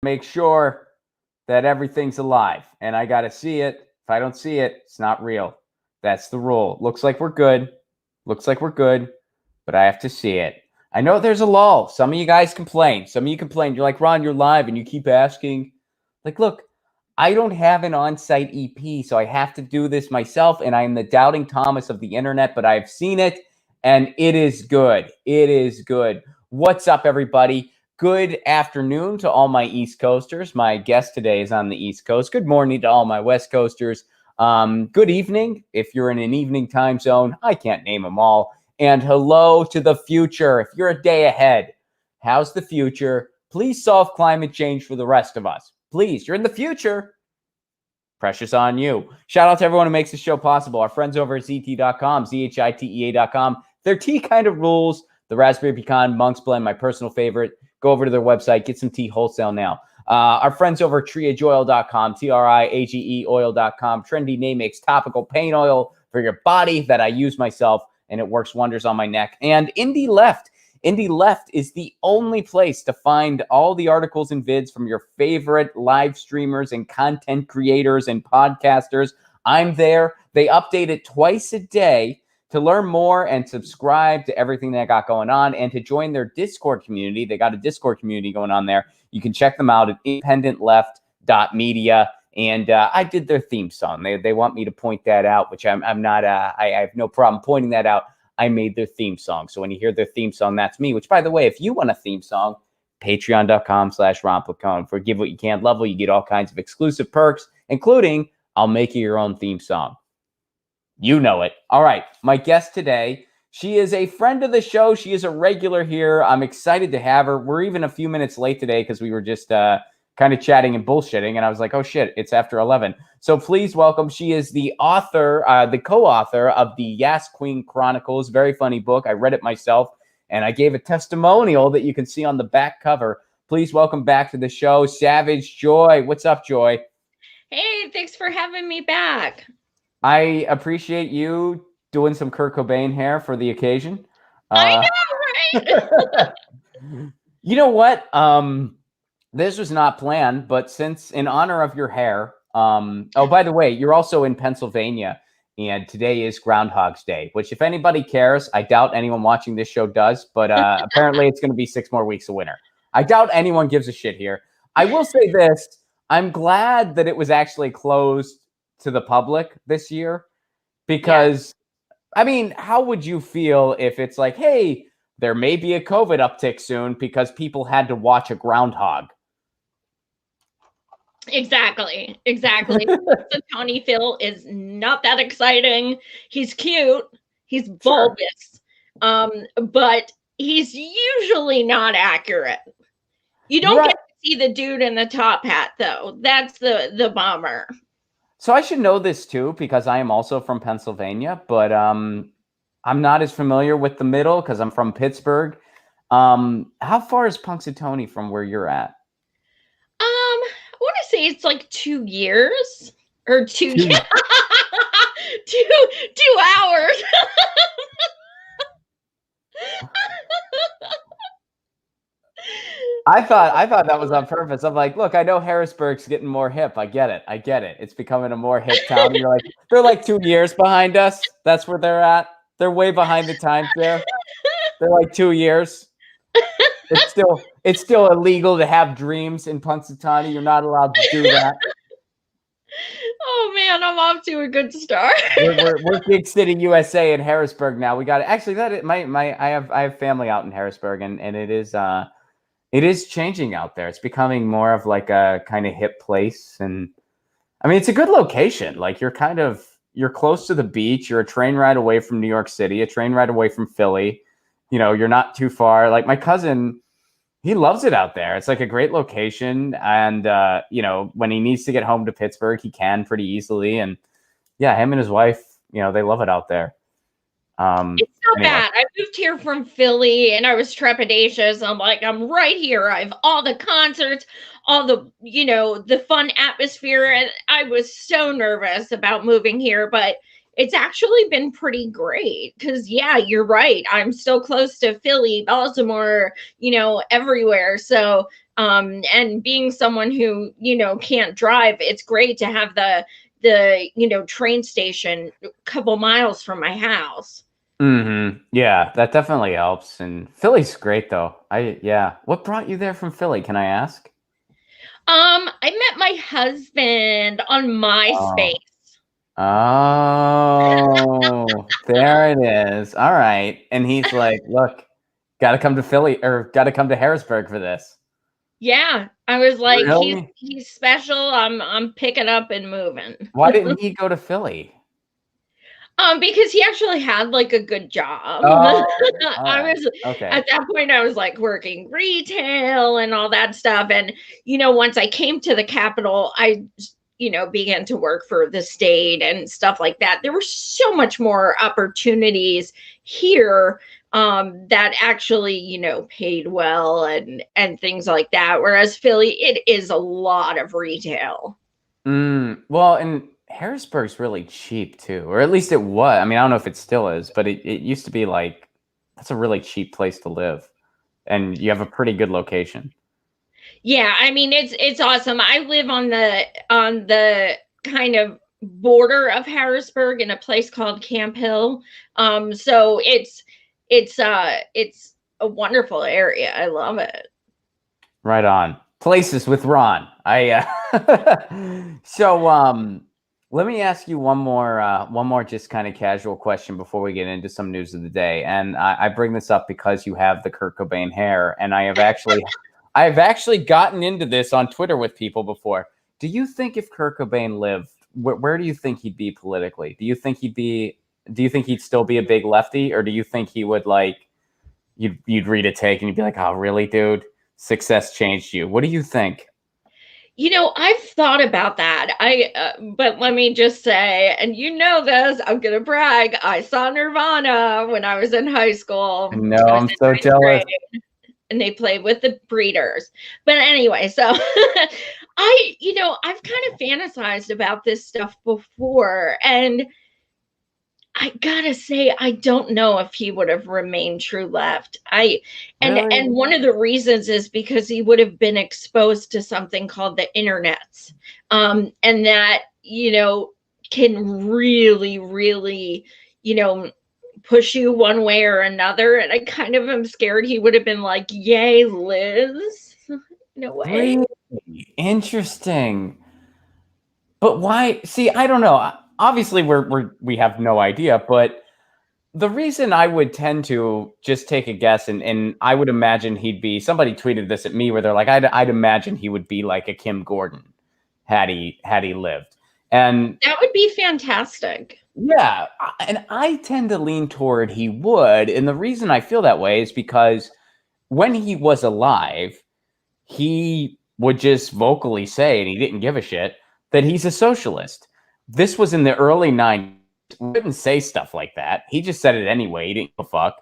make sure that everything's alive, and I got to see it. If I don't see it, it's not real. That's the rule. Looks like we're good. But I have to see it. I know there's a lull. Some of you guys complain. You're like, Ron, you're live, and you keep asking. Like, look, I don't have an on-site EP, so I have to do this myself, and I am the doubting Thomas of the internet, but I've seen it, and it is good. It is good. What's up, everybody? Good afternoon to all my East Coasters. My guest today is on the East Coast. Good morning to all my West Coasters. Good evening if you're in an evening time zone. I can't name them all. And hello to the future. If you're a day ahead, how's the future? Please solve climate change for the rest of us. Please, you're in the future. Precious on you. Shout out to everyone who makes the show possible. Our friends over at ZT.com, ZHITEA.com. Their tea kind of rules. The Raspberry Pecan Monk's Blend, my personal favorite. Go over to their website. Get some tea wholesale now. Our friends over at triageoil.com, TRIAGE oil.com. Trendy Namex topical pain oil for your body that I use myself, and it works wonders on my neck. And Indie Left. Indie Left is the only place to find all the articles and vids from your favorite live streamers and content creators and podcasters. I'm there. They update it twice a day. To learn more and subscribe to everything they got going on and to join their Discord community, they got a Discord community going on there. You can check them out at independentleft.media. And I did their theme song. They want me to point that out, which I'm not. I have no problem pointing that out. I made their theme song. So when you hear their theme song, that's me, which, by the way, if you want a theme song, patreon.com/Ron Placone. For Give What You Can't level, you get all kinds of exclusive perks, including I'll make you your own theme song. You know it. All right. My guest today, she is a friend of the show. She is a regular here. I'm excited to have her. We're even a few minutes late today because we were just kind of chatting and bullshitting. And I was like, oh, shit, it's after 11. So please welcome. She is the author, the co-author of the Yas Queen Chronicles. Very funny book. I read it myself, and I gave a testimonial that you can see on the back cover. Please welcome back to the show, Savage Joy. What's up, Joy? Hey, thanks for having me back. I appreciate you doing some Kurt Cobain hair for the occasion. I know, right? You know what? This was not planned, but since in honor of your hair, oh, by the way, you're also in Pennsylvania, and today is Groundhog's Day, which if anybody cares, I doubt anyone watching this show does, but apparently it's going to be 6 more weeks of winter. I doubt anyone gives a shit here. I will say this. I'm glad that it was actually closed to the public this year because, yeah. I mean, how would you feel if it's like, hey, there may be a COVID uptick soon because people had to watch a groundhog? Exactly. The Tony Phil is not that exciting. He's cute. He's bulbous. Sure. But he's usually not accurate. You don't get to see the dude in the top hat, though. That's the bummer. So I should know this too because I am also from Pennsylvania, but I'm not as familiar with the middle because I'm from Pittsburgh. How far is Punxsutawney from where you're at? I want to say it's like 2 years or 2 years. 2 hours. I thought that was on purpose. I'm like, look, I know Harrisburg's getting more hip. I get it. It's becoming a more hip town. You're like, they're like 2 years behind us. That's where they're at. They're way behind the times there. They're like 2 years. It's still illegal to have dreams in Punxsutawney. You're not allowed to do that. Oh man, I'm off to a good start. we're Big City, USA in Harrisburg now. We got it. Actually, I have family out in Harrisburg, and it is changing out there. It's becoming more of like a kind of hip place. And I mean, it's a good location. Like you're close to the beach. You're a train ride away from New York City, a train ride away from Philly. You know, you're not too far. Like my cousin, he loves it out there. It's like a great location. And, you know, when he needs to get home to Pittsburgh, he can pretty easily. And yeah, him and his wife, you know, they love it out there. It's not bad. I moved here from Philly and I was trepidatious. I'm like, I'm right here. I have all the concerts, all the, you know, the fun atmosphere. And I was so nervous about moving here, but it's actually been pretty great because, yeah, you're right. I'm still close to Philly, Baltimore, you know, everywhere. So And being someone who, can't drive, it's great to have the train station a couple miles from my house. Yeah, that definitely helps. And Philly's great though. Yeah. What brought you there from Philly? Can I ask? I met my husband on MySpace. Oh. Oh, there it is. All right. And he's like, look, gotta come to Philly or gotta come to Harrisburg for this. Yeah, I was like, Really? he's special. I'm picking up and moving. Why didn't he go to Philly? Because he actually had like a good job. Oh, all I right. was Okay. At that point, I was like working retail and all that stuff. And once I came to the capital, I began to work for the state and stuff like that. There were so much more opportunities here that actually paid well and things like that. Whereas Philly, it is a lot of retail. Well, and Harrisburg's really cheap too, or at least it was. I mean, I don't know if it still is, but it used to be like that's a really cheap place to live, and you have a pretty good location. Yeah, I mean it's awesome. I live on the kind of border of Harrisburg in a place called Camp Hill. So it's a wonderful area. I love it. Right on. Places with Ron. So let me ask you one more just kind of casual question before we get into some news of the day. And I bring this up because you have the Kurt Cobain hair, and I've actually gotten into this on Twitter with people before. Do you think if Kurt Cobain lived, where do you think he'd be politically? Do you think he'd still be a big lefty, or do you think he would like you'd read a take and you'd be like, oh really, dude? Success changed you. What do you think? I've thought about that. But let me just say, and this, I'm gonna brag. I saw Nirvana when I was in high school. No, I'm so jealous. And they played with the Breeders. But anyway, so I've kind of fantasized about this stuff before, and I gotta say, I don't know if he would have remained true left. And one of the reasons is because he would have been exposed to something called the internets, and that can really, really, push you one way or another. And I kind of am scared he would have been like, "Yay, Liz!" in a way. Really interesting. But why? See, I don't know. Obviously, we have no idea, but the reason I would tend to just take a guess, and I would imagine he'd be, somebody tweeted this at me where they're like, I'd imagine he would be like a Kim Gordon had he lived. And that would be fantastic. Yeah. And I tend to lean toward he would. And the reason I feel that way is because when he was alive, he would just vocally say, and he didn't give a shit, that he's a socialist. This was in the early 90s. He wouldn't say stuff like that. He just said it anyway. He didn't give a fuck.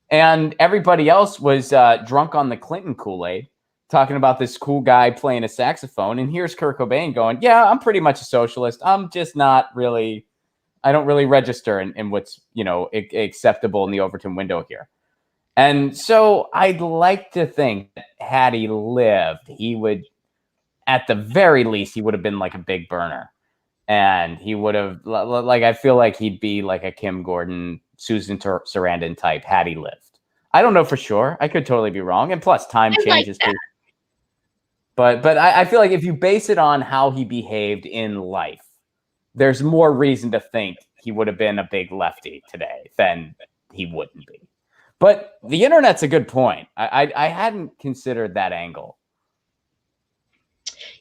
And everybody else was drunk on the Clinton Kool-Aid, talking about this cool guy playing a saxophone. And here's Kurt Cobain going, yeah, I'm pretty much a socialist. I'm just not really, I don't really register in what's, acceptable in the Overton window here. And so I'd like to think that had he lived, he would, at the very least, he would have been like a big burner. And he would have, like, I feel like he'd be like a Kim Gordon, Susan Sarandon type had he lived. I don't know for sure. I could totally be wrong. And plus, time changes too. But I feel like if you base it on how he behaved in life, there's more reason to think he would have been a big lefty today than he wouldn't be. But the internet's a good point. I hadn't considered that angle.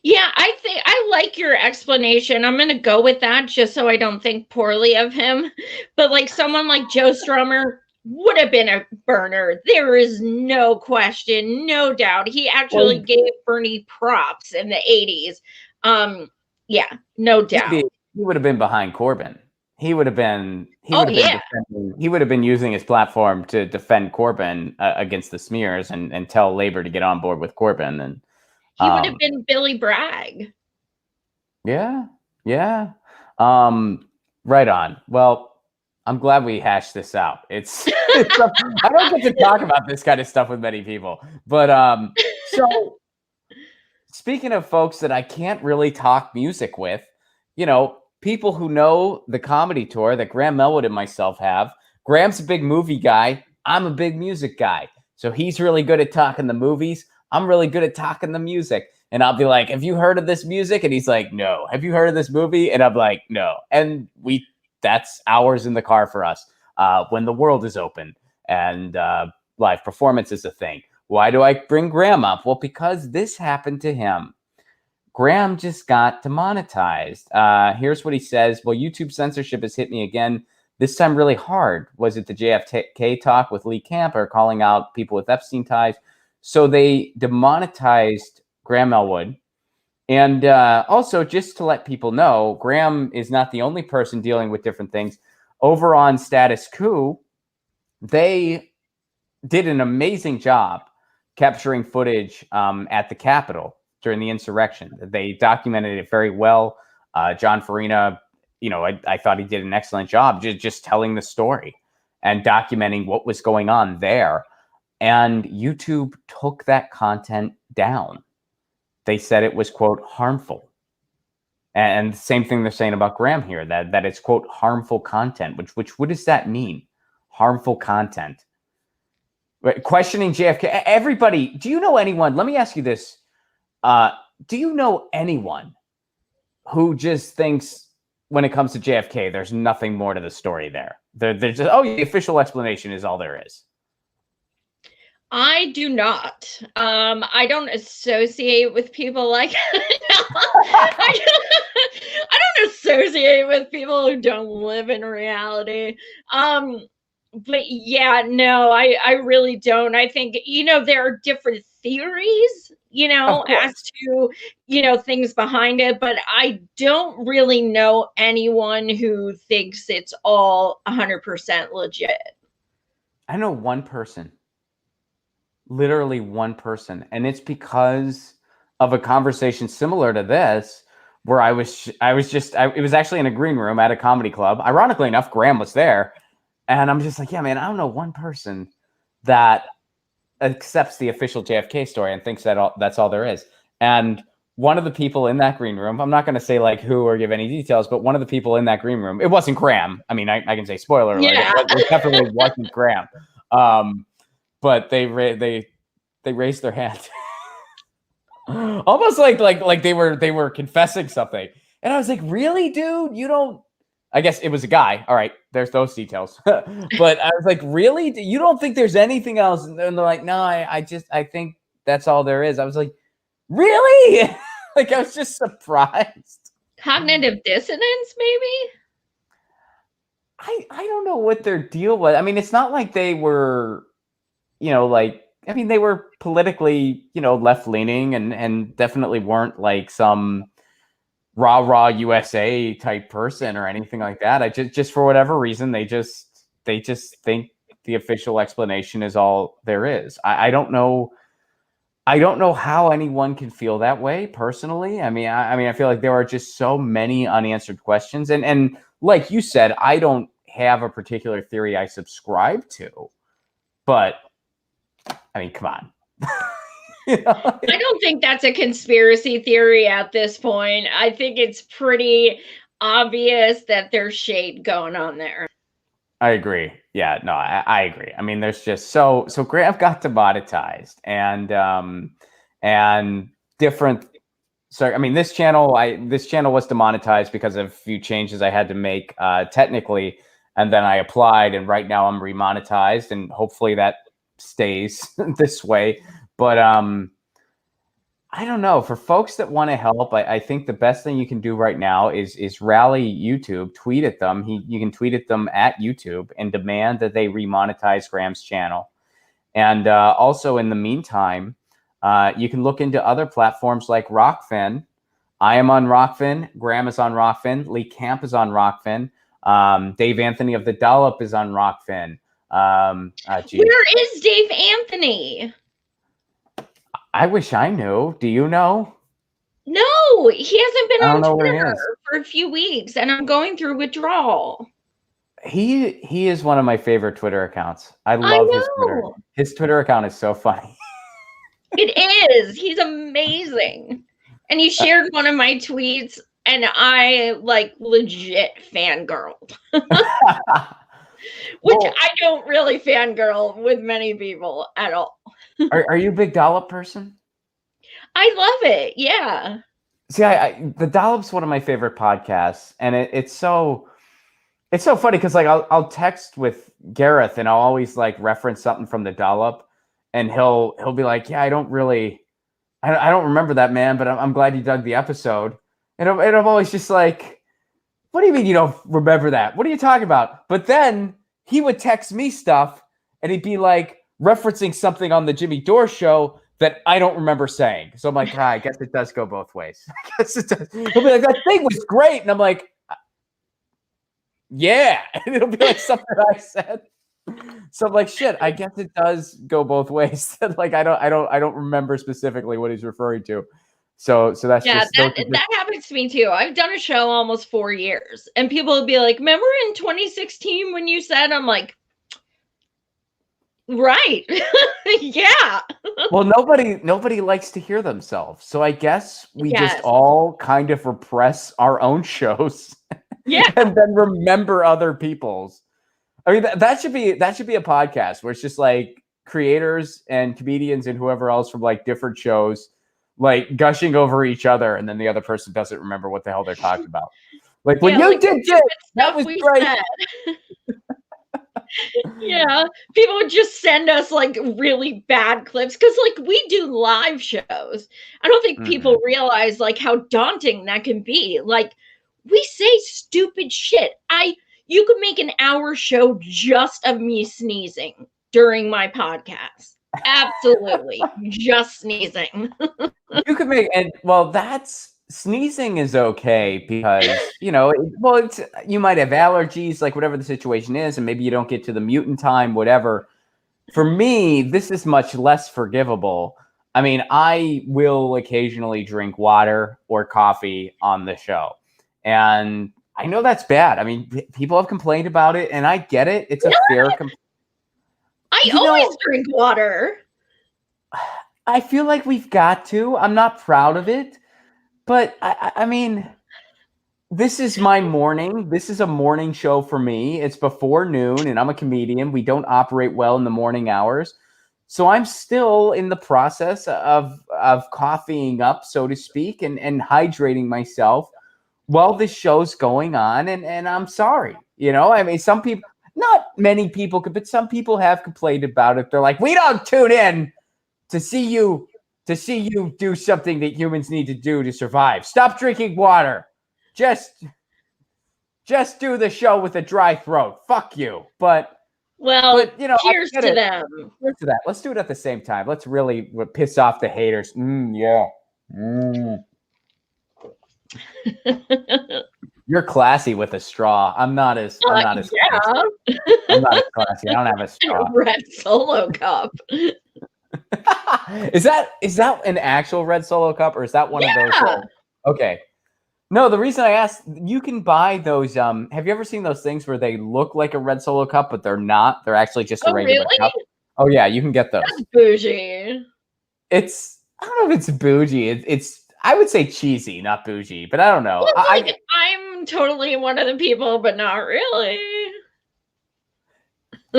Yeah, I think I like your explanation. I'm going to go with that just so I don't think poorly of him. But like someone like Joe Strummer would have been a burner. There is no question, no doubt. He actually gave Bernie props in the 80s. Yeah, no doubt. He would have been behind Corbyn. He would have been using his platform to defend Corbyn against the smears and tell Labor to get on board with Corbyn. And he would have been Billy Bragg. Yeah. Right on. Well, I'm glad we hashed this out. It's I don't get to talk about this kind of stuff with many people. But so speaking of folks that I can't really talk music with, you know, people who know the comedy tour that Graham Melwood and myself have. Graham's a big movie guy. I'm a big music guy. So he's really good at talking the movies. I'm really good at talking the music. And I'll be like, have you heard of this music? And he's like, no. Have you heard of this movie? And I'm like, no. And that's hours in the car for us when the world is open and live performance is a thing. Why do I bring Graham up? Well, because this happened to him. Graham just got demonetized. Here's what he says. Well, YouTube censorship has hit me again, this time really hard. Was it the JFK talk with Lee Camp or calling out people with Epstein ties? So they demonetized Graham Elwood. And also, just to let people know, Graham is not the only person dealing with different things. Over on Status Coup, they did an amazing job capturing footage at the Capitol during the insurrection. They documented it very well. John Farina, I thought he did an excellent job just telling the story and documenting what was going on there. And YouTube took that content down. They said it was, quote, harmful. And the same thing they're saying about Graham here, that it's, quote, harmful content, which what does that mean? Harmful content. Questioning JFK. Everybody, do you know anyone? Let me ask you this. Do you know anyone who just thinks when it comes to JFK, there's nothing more to the story there? They're just, the official explanation is all there is. I do not. I don't associate with people like I don't associate with people who don't live in reality. But yeah, no, I really don't. I think, there are different theories, as to, things behind it, but I don't really know anyone who thinks it's all 100% legit. I know one person. Literally one person. And it's because of a conversation similar to this, where it was actually in a green room at a comedy club. Ironically enough, Graham was there. And I'm just like, yeah, man, I don't know one person that accepts the official JFK story and thinks that's all there is. And one of the people in that green room, I'm not going to say like who or give any details, but one of the people in that green room, it wasn't Graham. I mean, I can say spoiler alert. Yeah. It definitely wasn't Graham. But they raised their hand, almost like they were confessing something. And I was like, really, dude? You don't? I guess it was a guy. All right, there's those details. But I was like, really? You don't think there's anything else? And they're like, no, I think that's all there is. I was like, really? Like, I was just surprised. Cognitive dissonance, maybe? I don't know what their deal was. I mean, it's not like they were, they were politically, left-leaning and definitely weren't like some rah USA type person or anything like that. I just for whatever reason, they just think the official explanation is all there is. I don't know. I don't know how anyone can feel that way personally. I mean, I feel like there are just so many unanswered questions. And like you said, I don't have a particular theory I subscribe to, but I mean, come on. I don't think that's a conspiracy theory at this point. I think it's pretty obvious that there's shade going on there. I agree. Yeah, no, I agree. I mean, there's just so Graham got demonetized and different. So I mean, this channel was demonetized because of a few changes I had to make technically, and then I applied, and right now I'm remonetized, and hopefully that stays this way. But I don't know. For folks that want to help, I think the best thing you can do right now is rally YouTube, tweet at them. You can tweet at them at YouTube and demand that they remonetize Graham's channel. And also in the meantime, you can look into other platforms like Rockfin. I am on Rockfin. Graham is on Rockfin. Lee Camp is on Rockfin. Dave Anthony of The Dollop is on Rockfin. Where is Dave Anthony? I wish I knew. Do you know? No, he hasn't been on Twitter for a few weeks, and I'm going through withdrawal. He is one of my favorite Twitter accounts. I love his Twitter. His Twitter account is so funny. It is. He's amazing. And he shared one of my tweets, and I like legit fangirled. Which I don't really fangirl with many people at all. Are you a big Dollop person? I love it. Yeah. See, the Dollop's one of my favorite podcasts, and it's so funny because like I'll text with Gareth and I'll always like reference something from the Dollop, and he'll be like, yeah, I don't remember that, man, but I'm glad you dug the episode, and I'm always just like, what do you mean you don't remember that? What are you talking about? But then he would text me stuff, and he'd be like referencing something on the Jimmy Dore show that I don't remember saying. So I'm like, I guess it does go both ways. I guess it does. He'll be like, that thing was great. And I'm like, yeah. And it'll be like something I said. So I'm like, shit, I guess it does go both ways. Like, I don't remember specifically what he's referring to. So that's that happens to me too. I've done a show almost 4 years, and people will be like, remember in 2016 when you said, I'm like, right. Yeah. Well, nobody likes to hear themselves. So I guess we just all kind of repress our own shows. Yeah. And then remember other people's. I mean, that should be a podcast where it's just like creators and comedians and whoever else from like different shows like gushing over each other, and then the other person doesn't remember what the hell they're talking about. Like when you did this, that was great. Yeah, people would just send us like really bad clips because like we do live shows. I don't think people realize like how daunting that can be. Like we say stupid shit. You could make an hour show just of me sneezing during my podcast. Absolutely. Just sneezing. You could make, and well, sneezing is okay because, you might have allergies, like whatever the situation is, and maybe you don't get to the mute in time, whatever. For me, this is much less forgivable. I mean, I will occasionally drink water or coffee on the show, and I know that's bad. I mean, people have complained about it, and I get it. It's a fair complaint. I always drink water. I feel like we've got to. I'm not proud of it, but I mean, this is my morning. This is a morning show for me. It's before noon, and I'm a comedian. We don't operate well in the morning hours. So I'm still in the process of coffeeing up, so to speak, and hydrating myself while this show's going on. And I'm sorry. I mean, some people, not many people, but some people have complained about it. They're like, we don't tune in to see you do something that humans need to do to survive. Stop drinking water. Just do the show with a dry throat. Fuck you. But cheers to them. Cheers to that. Let's do it at the same time. Let's really piss off the haters. Yeah. You're classy with a straw. I'm not as classy. I'm not as classy. I don't have a straw. Red Solo cup. Is that an actual Red Solo cup, or is that one of those? Okay. No, the reason I asked, you can buy those. Have you ever seen those things where they look like a Red Solo cup, but they're not? They're actually just a regular cup. Oh yeah, you can get those. That's bougie. I don't know if it's bougie. It's I would say cheesy, not bougie, but I don't know. Well, I'm totally one of the people, but not really.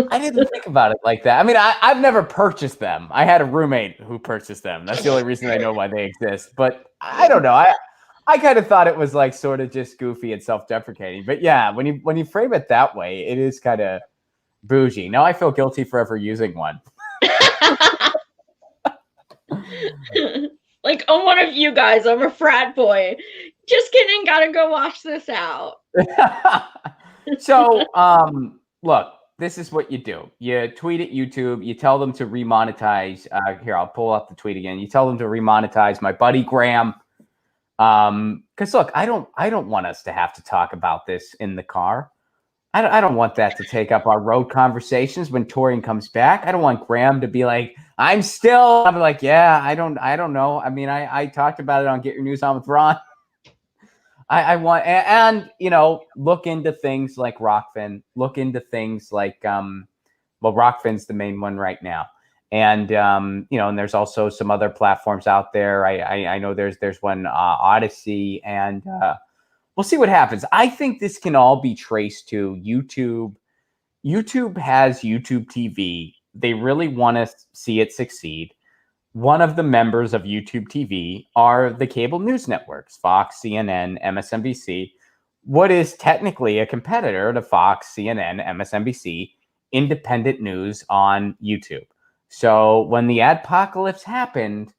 I didn't think about it like that. I mean, I've never purchased them. I had a roommate who purchased them. That's the only reason I know why they exist. But I don't know. I kind of thought it was like sort of just goofy and self-deprecating. But yeah, when you frame it that way, it is kind of bougie. Now I feel guilty for ever using one. Like, I'm one of you guys. I'm a frat boy. Just kidding. Gotta go watch this out. So, look. This is what you do. You tweet at YouTube. You tell them to remonetize. Here, I'll pull up the tweet again. You tell them to remonetize my buddy Graham. Because look, I don't want us to have to talk about this in the car. I don't want that to take up our road conversations when Torian comes back. I don't want Graham to be like, I'll be like, yeah, I don't know. I mean, I talked about it on Get Your News On with Ron. I want, and look into things like Rockfin, look into things like, Rockfin's the main one right now. And and there's also some other platforms out there. I know there's one, Odyssey, and we'll see what happens. I think this can all be traced to YouTube. YouTube has YouTube TV. They really want to see it succeed. One of the members of YouTube TV are the cable news networks, Fox, CNN, MSNBC, what is technically a competitor to Fox, CNN, MSNBC, independent news on YouTube. So when the adpocalypse happened,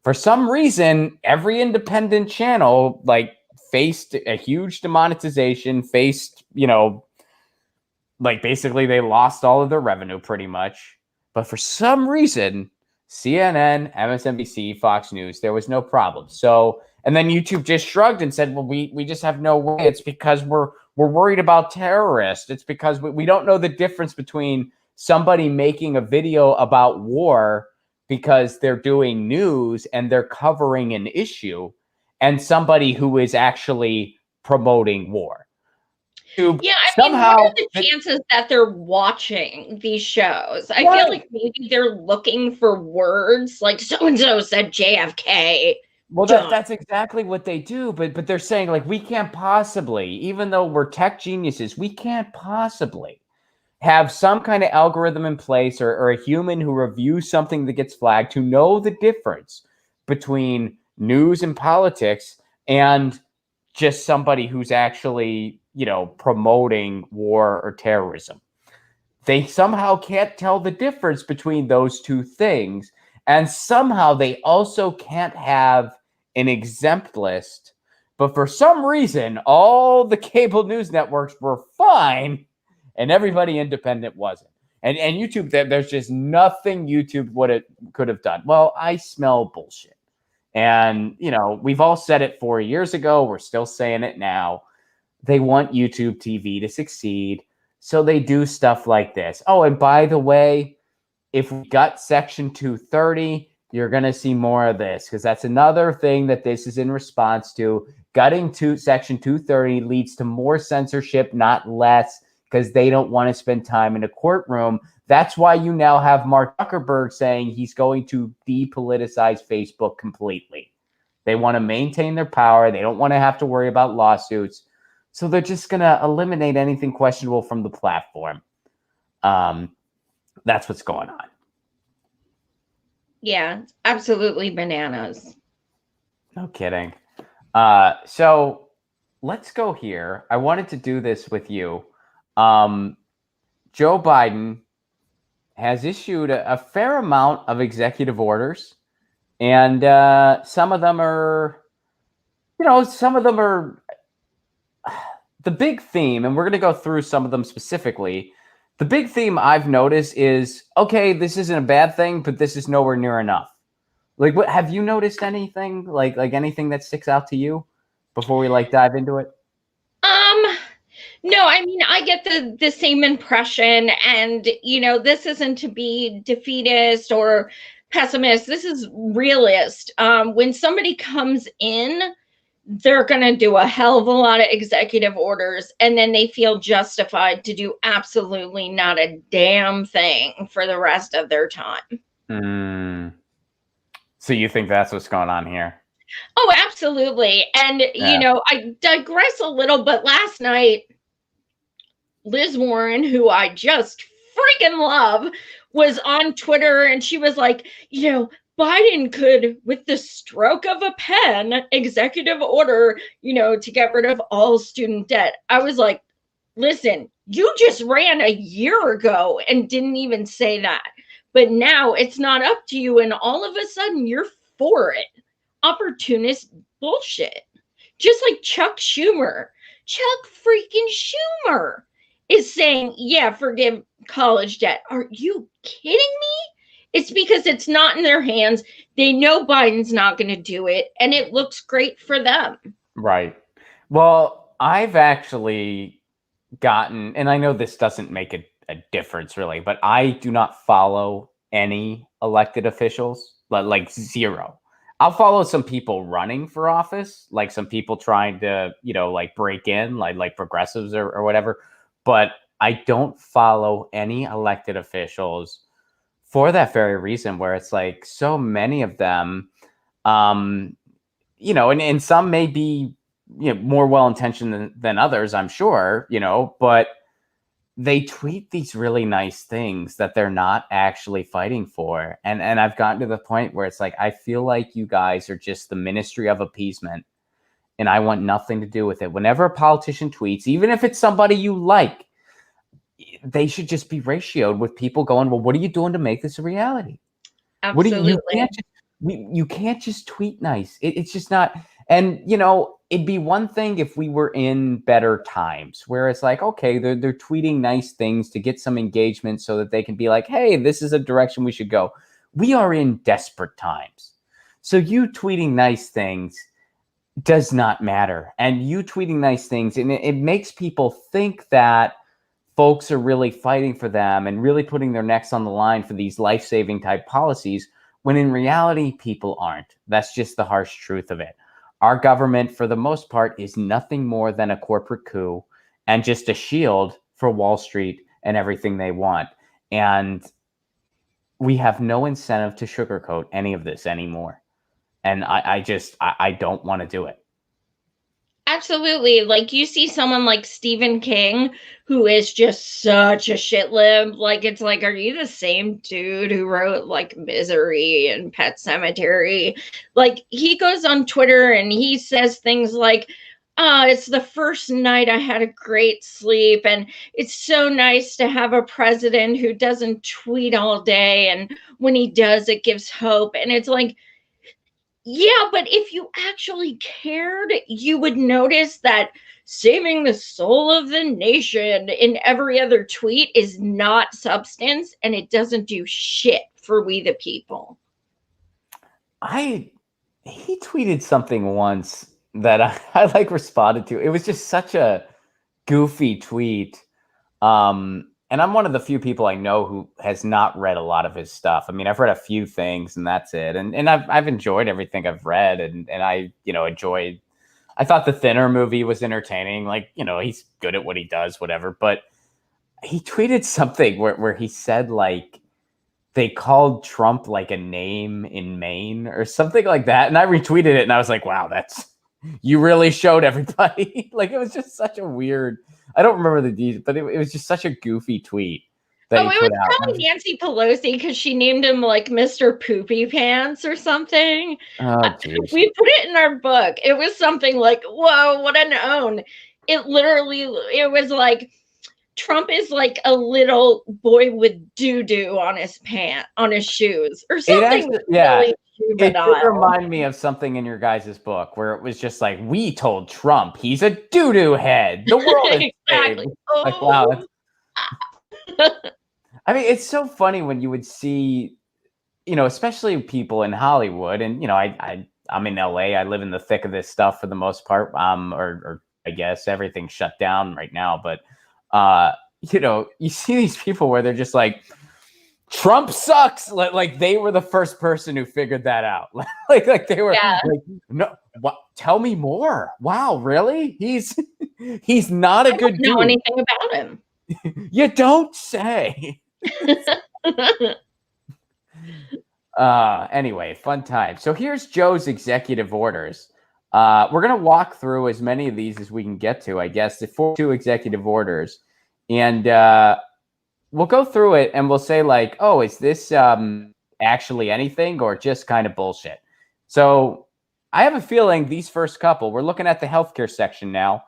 for some reason, every independent channel faced a huge demonetization, faced, basically they lost all of their revenue pretty much. But for some reason, CNN, MSNBC, Fox News, there was no problem. So, and then YouTube just shrugged and said, well, we just have no way. It's because we're worried about terrorists. It's because we don't know the difference between somebody making a video about war because they're doing news and they're covering an issue, and somebody who is actually promoting war. Yeah, I mean, what are the chances that they're watching these shows? I feel like maybe they're looking for words, like so-and-so said JFK. Well, that's exactly what they do, but they're saying, like, we can't possibly, even though we're tech geniuses, we can't possibly have some kind of algorithm in place or a human who reviews something that gets flagged to know the difference between news and politics and just somebody who's actually, promoting war or terrorism. They somehow can't tell the difference between those two things. And somehow they also can't have an exempt list. But for some reason, all the cable news networks were fine and everybody independent wasn't. And YouTube, there's just nothing YouTube could have done. Well, I smell bullshit. And, we've all said it 4 years ago. We're still saying it now. They want YouTube TV to succeed. So they do stuff like this. Oh, and by the way, if we got Section 230, you're going to see more of this, because that's another thing that this is in response to. Gutting to Section 230 leads to more censorship, not less, because they don't want to spend time in a courtroom. That's why you now have Mark Zuckerberg saying he's going to depoliticize Facebook completely. They want to maintain their power. They don't want to have to worry about lawsuits. So they're just going to eliminate anything questionable from the platform. That's what's going on. Yeah, absolutely bananas. No kidding. So let's go here. I wanted to do this with you. Joe Biden has issued a fair amount of executive orders, and some of them are, the big theme, and we're going to go through some of them specifically. The big theme I've noticed is, okay, this isn't a bad thing, but this is nowhere near enough. Like, what have you noticed anything like anything that sticks out to you before we dive into it? No, I mean, I get the same impression, and this isn't to be defeatist or pessimist. This is realist. When somebody comes in, they're going to do a hell of a lot of executive orders, and then they feel justified to do absolutely not a damn thing for the rest of their time. So you think that's what's going on here? Oh, absolutely. And, I digress a little, but last night, Liz Warren, who I just freaking love, was on Twitter, and she was like, Biden could, with the stroke of a pen, executive order, to get rid of all student debt. I was like, listen, you just ran a year ago and didn't even say that. But now it's not up to you, and all of a sudden you're for it. Opportunist bullshit. Just like Chuck Schumer. Chuck freaking Schumer is saying, yeah, forgive college debt. Are you kidding me? It's because it's not in their hands. They know Biden's not going to do it, and it looks great for them. Right. Well, I've actually gotten, and I know this doesn't make a difference really, but I do not follow any elected officials, like zero. I'll follow some people running for office, like some people trying to, break in, like progressives or whatever. But I don't follow any elected officials for that very reason, where it's like so many of them, you know, and some may be, you know, more well-intentioned than others, I'm sure, you know, but they tweet these really nice things that they're not actually fighting for. And I've gotten to the point where it's like, I feel like you guys are just the ministry of appeasement, and I want nothing to do with it. Whenever a politician tweets, even if it's somebody you like, they should just be ratioed with people going, well, what are you doing to make this a reality? What do Absolutely. you can't just tweet nice. It's just not. And you know, it'd be one thing if we were in better times where it's like, okay, they're tweeting nice things to get some engagement so that they can be like, hey, this is a direction we should go. We are in desperate times. So you tweeting nice things does not matter. And you tweeting nice things, and it makes people think that folks are really fighting for them and really putting their necks on the line for these life-saving type policies, when in reality, people aren't. That's just the harsh truth of it. Our government, for the most part, is nothing more than a corporate coup and just a shield for Wall Street and everything they want. And we have no incentive to sugarcoat any of this anymore. And I don't want to do it. Absolutely. Like, you see someone like Stephen King, who is just such a shit lib. Like, it's like, are you the same dude who wrote like Misery and Pet Cemetery? Like, he goes on Twitter and he says things like, it's the first night I had a great sleep, and it's so nice to have a president who doesn't tweet all day, and when he does, it gives hope. And it's like, yeah, but if you actually cared, you would notice that saving the soul of the nation in every other tweet is not substance, and it doesn't do shit for we the people. He tweeted something once that I like responded to. It was just such a goofy tweet. And I'm one of the few people I know who has not read a lot of his stuff. I mean, I've read a few things and that's it. And I've enjoyed everything I've read, and I, you know, I thought the Thinner movie was entertaining. Like, you know, he's good at what he does, whatever. But he tweeted something where he said, like, they called Trump like a name in Maine or something like that. And I retweeted it and I was like, wow, you really showed everybody. Like, it was just such a weird, I don't remember the details, but it was just such a goofy tweet that he put out. Probably Nancy Pelosi, because she named him like Mr. Poopy Pants or something. Oh, geez. We put it in our book. It was something like, whoa, what an own. It was like, Trump is like a little boy with doo-doo on his shoes or something. Really, it did remind me of something in your guys' book where it was just like, we told Trump he's a doo-doo head. The world is exactly. Like, wow. I mean, it's so funny when you would see, you know, especially people in Hollywood, and, you know, I'm in LA. I live in the thick of this stuff for the most part. Or I guess everything's shut down right now, but you know, you see these people where they're just like, Trump sucks. Like they were the first person who figured that out. like they were like, no, what? Tell me more. Wow, really? He's not a good dude. I don't know anything about him. You don't say. Anyway, fun time. So here's Joe's executive orders. We're going to walk through as many of these as we can get to, I guess, the 42 executive orders. And we'll go through it and we'll say, like, oh, is this actually anything or just kind of bullshit? So I have a feeling these first couple, we're looking at the healthcare section now.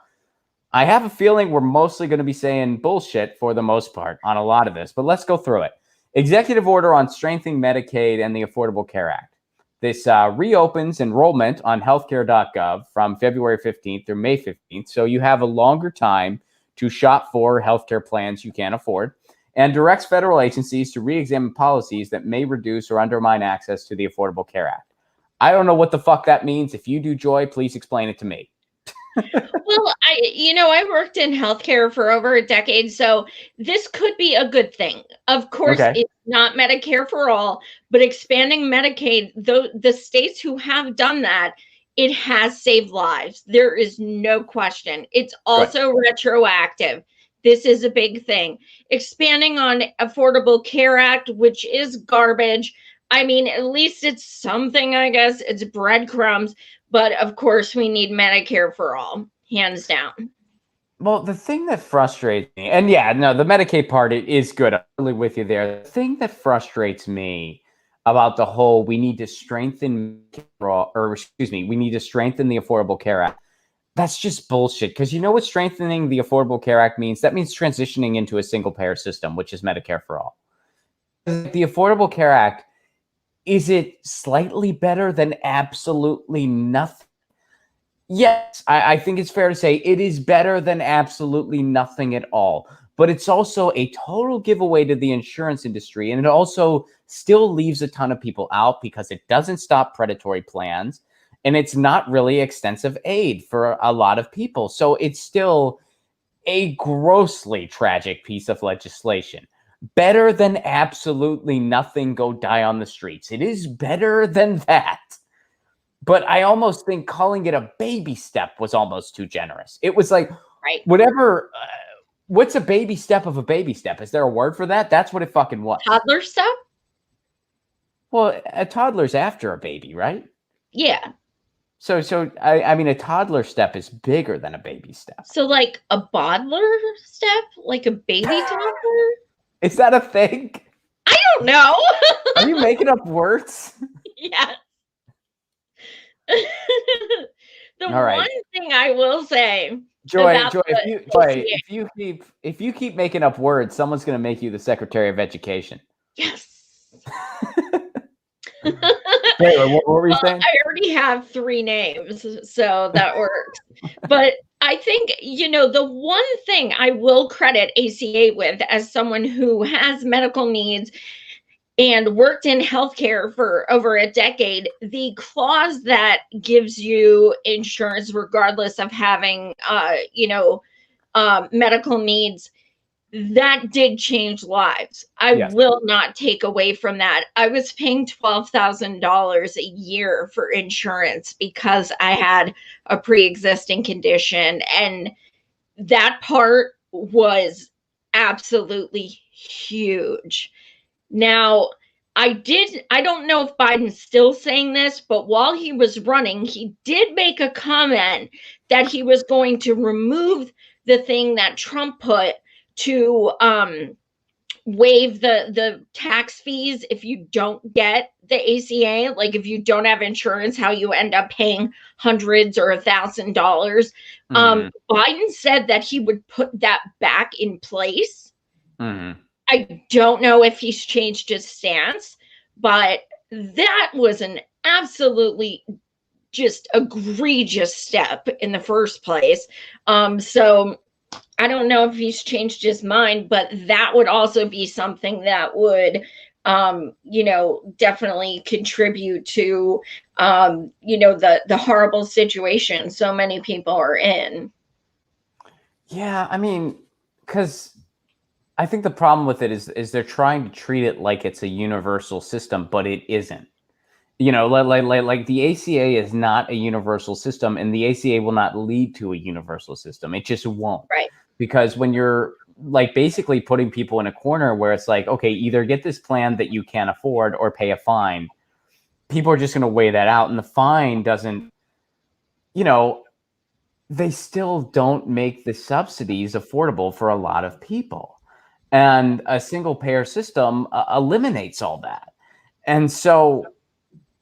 I have a feeling we're mostly going to be saying bullshit for the most part on a lot of this, but let's go through it. Executive order on strengthening Medicaid and the Affordable Care Act. This reopens enrollment on healthcare.gov from February 15th through May 15th. So you have a longer time to shop for healthcare plans you can't afford, and directs federal agencies to re-examine policies that may reduce or undermine access to the Affordable Care Act. I don't know what the fuck that means. If you do, Joy, please explain it to me. Well, I worked in healthcare for over a decade, so this could be a good thing. Of course, It's not Medicare for all, but expanding Medicaid, the states who have done that, it has saved lives. There is no question. It's also retroactive. this is a big thing. Expanding on Affordable Care Act, which is garbage. I mean, at least it's something, I guess. It's breadcrumbs. But of course, we need Medicare for all, hands down. Well, the thing that frustrates me, and yeah, no, the Medicaid part is good. I'm really with you there. The thing that frustrates me about the whole we need to strengthen, we need to strengthen the Affordable Care Act. That's just bullshit. Because you know what strengthening the Affordable Care Act means? That means transitioning into a single payer system, which is Medicare for all. The Affordable Care Act, is it slightly better than absolutely nothing? Yes, I think it's fair to say it is better than absolutely nothing at all. But it's also a total giveaway to the insurance industry. And it also still leaves a ton of people out because it doesn't stop predatory plans. And it's not really extensive aid for a lot of people. So it's still a grossly tragic piece of legislation. Better than absolutely nothing, go die on the streets. It is better than that. But I almost think calling it a baby step was almost too generous. It was like, right, whatever. What's a baby step of a baby step? Is there a word for that? That's what it fucking was. Toddler step? Well, a toddler's after a baby, right? Yeah. So I mean, a toddler step is bigger than a baby step. So like a bodler step? Like a baby toddler? Is that a thing? I don't know. Are you making up words? Yeah. The All right. one thing I will say, Joy, if you keep making up words, someone's going to make you the Secretary of Education. Yes. Wait, what were you saying? I already have 3 names, so that works. But I think, the one thing I will credit ACA with as someone who has medical needs and worked in healthcare for over a decade, the clause that gives you insurance regardless of having, medical needs, that did change lives. I will not take away from that. I was paying $12,000 a year for insurance because I had a pre-existing condition, and that part was absolutely huge. Now, I don't know if Biden's still saying this, but while he was running, he did make a comment that he was going to remove the thing that Trump put to waive the tax fees if you don't get the ACA. Like if you don't have insurance, how you end up paying hundreds or $1,000. Biden said that he would put that back in place. I don't know if he's changed his stance, but that was an absolutely just egregious step in the first place. So I don't know if he's changed his mind, but that would also be something that would, definitely contribute to, the horrible situation so many people are in. Yeah, I mean, because I think the problem with it is they're trying to treat it like it's a universal system, but it isn't. Like the ACA is not a universal system, and the ACA will not lead to a universal system. It just won't. Right. Because when you're like basically putting people in a corner where it's like, okay, either get this plan that you can't afford or pay a fine, people are just going to weigh that out. And the fine doesn't, they still don't make the subsidies affordable for a lot of people. And a single payer system eliminates all that. And so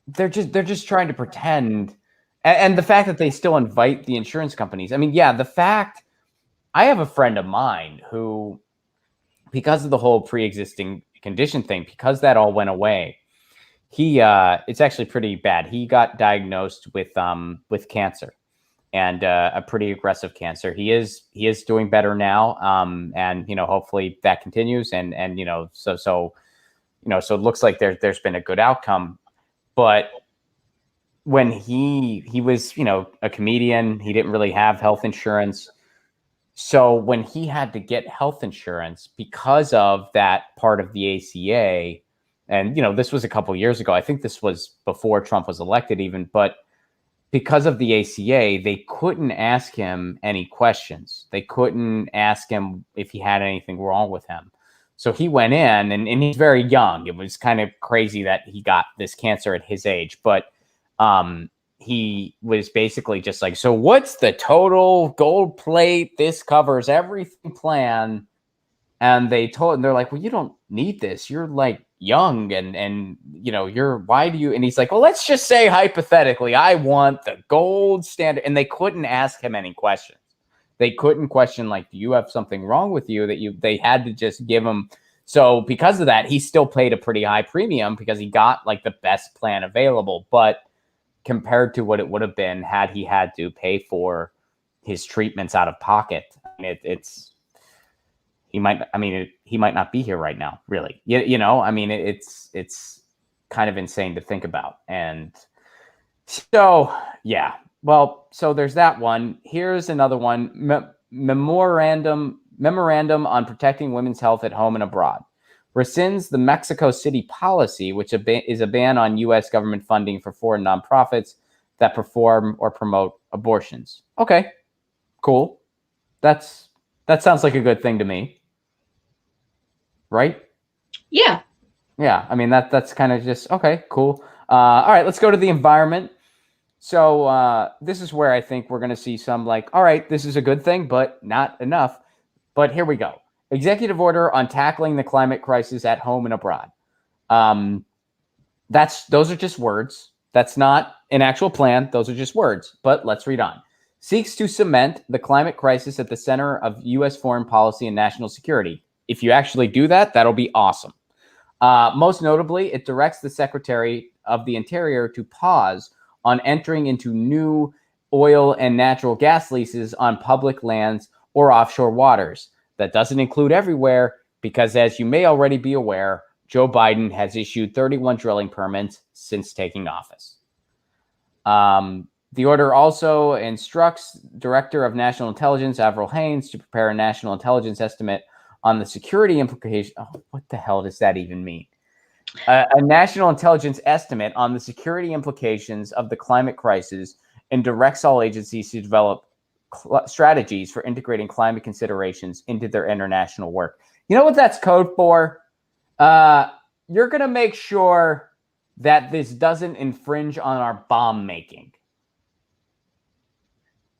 they're just trying to pretend. And the fact that they still invite the insurance companies. I mean, yeah, the fact I have a friend of mine who, because of the whole pre-existing condition thing, because that all went away, it's actually pretty bad. He got diagnosed with cancer, and a pretty aggressive cancer. He is doing better now, and hopefully that continues. And so it looks like there's been a good outcome. But when he was a comedian, he didn't really have health insurance. So when he had to get health insurance because of that part of the ACA, and this was a couple years ago. I think this was before Trump was elected even, but because of the ACA, they couldn't ask him any questions. They couldn't ask him if he had anything wrong with him. So he went in, and he's very young. It was kind of crazy that he got this cancer at his age, but he was basically just like, so what's the total gold plate? This covers everything plan. And they're like, well, you don't need this. You're like young and why do you? And he's like, well, let's just say hypothetically, I want the gold standard. And they couldn't ask him any questions. They couldn't question, like, do you have something wrong with you they had to just give him. So because of that, he still paid a pretty high premium because he got like the best plan available. But compared to what it would have been had he had to pay for his treatments out of pocket, he might not be here right now, really. It's kind of insane to think about. And so, yeah. Well, so there's that one. Here's another one. Memorandum on protecting women's health at home and abroad. Rescinds the Mexico City policy, which is a ban on U.S. government funding for foreign nonprofits that perform or promote abortions. Okay, cool. That sounds like a good thing to me. Right? Yeah. Yeah. I mean, that's kind of just, okay, cool. All right, let's go to the environment. So this is where I think we're going to see some like, all right, this is a good thing, but not enough. But here we go. Executive order on tackling the climate crisis at home and abroad. Those are just words. That's not an actual plan. Those are just words. But let's read on. Seeks to cement the climate crisis at the center of U.S. foreign policy and national security. If you actually do that, that'll be awesome. Most notably, it directs the Secretary of the Interior to pause on entering into new oil and natural gas leases on public lands or offshore waters. That doesn't include everywhere because, as you may already be aware, Joe Biden has issued 31 drilling permits since taking office. The order also instructs Director of National Intelligence Avril Haines to prepare a national intelligence estimate on the security implication. Oh, what the hell does that even mean? A national intelligence estimate on the security implications of the climate crisis and directs all agencies to develop strategies for integrating climate considerations into their international work. You know what that's code for? You're going to make sure that this doesn't infringe on our bomb making.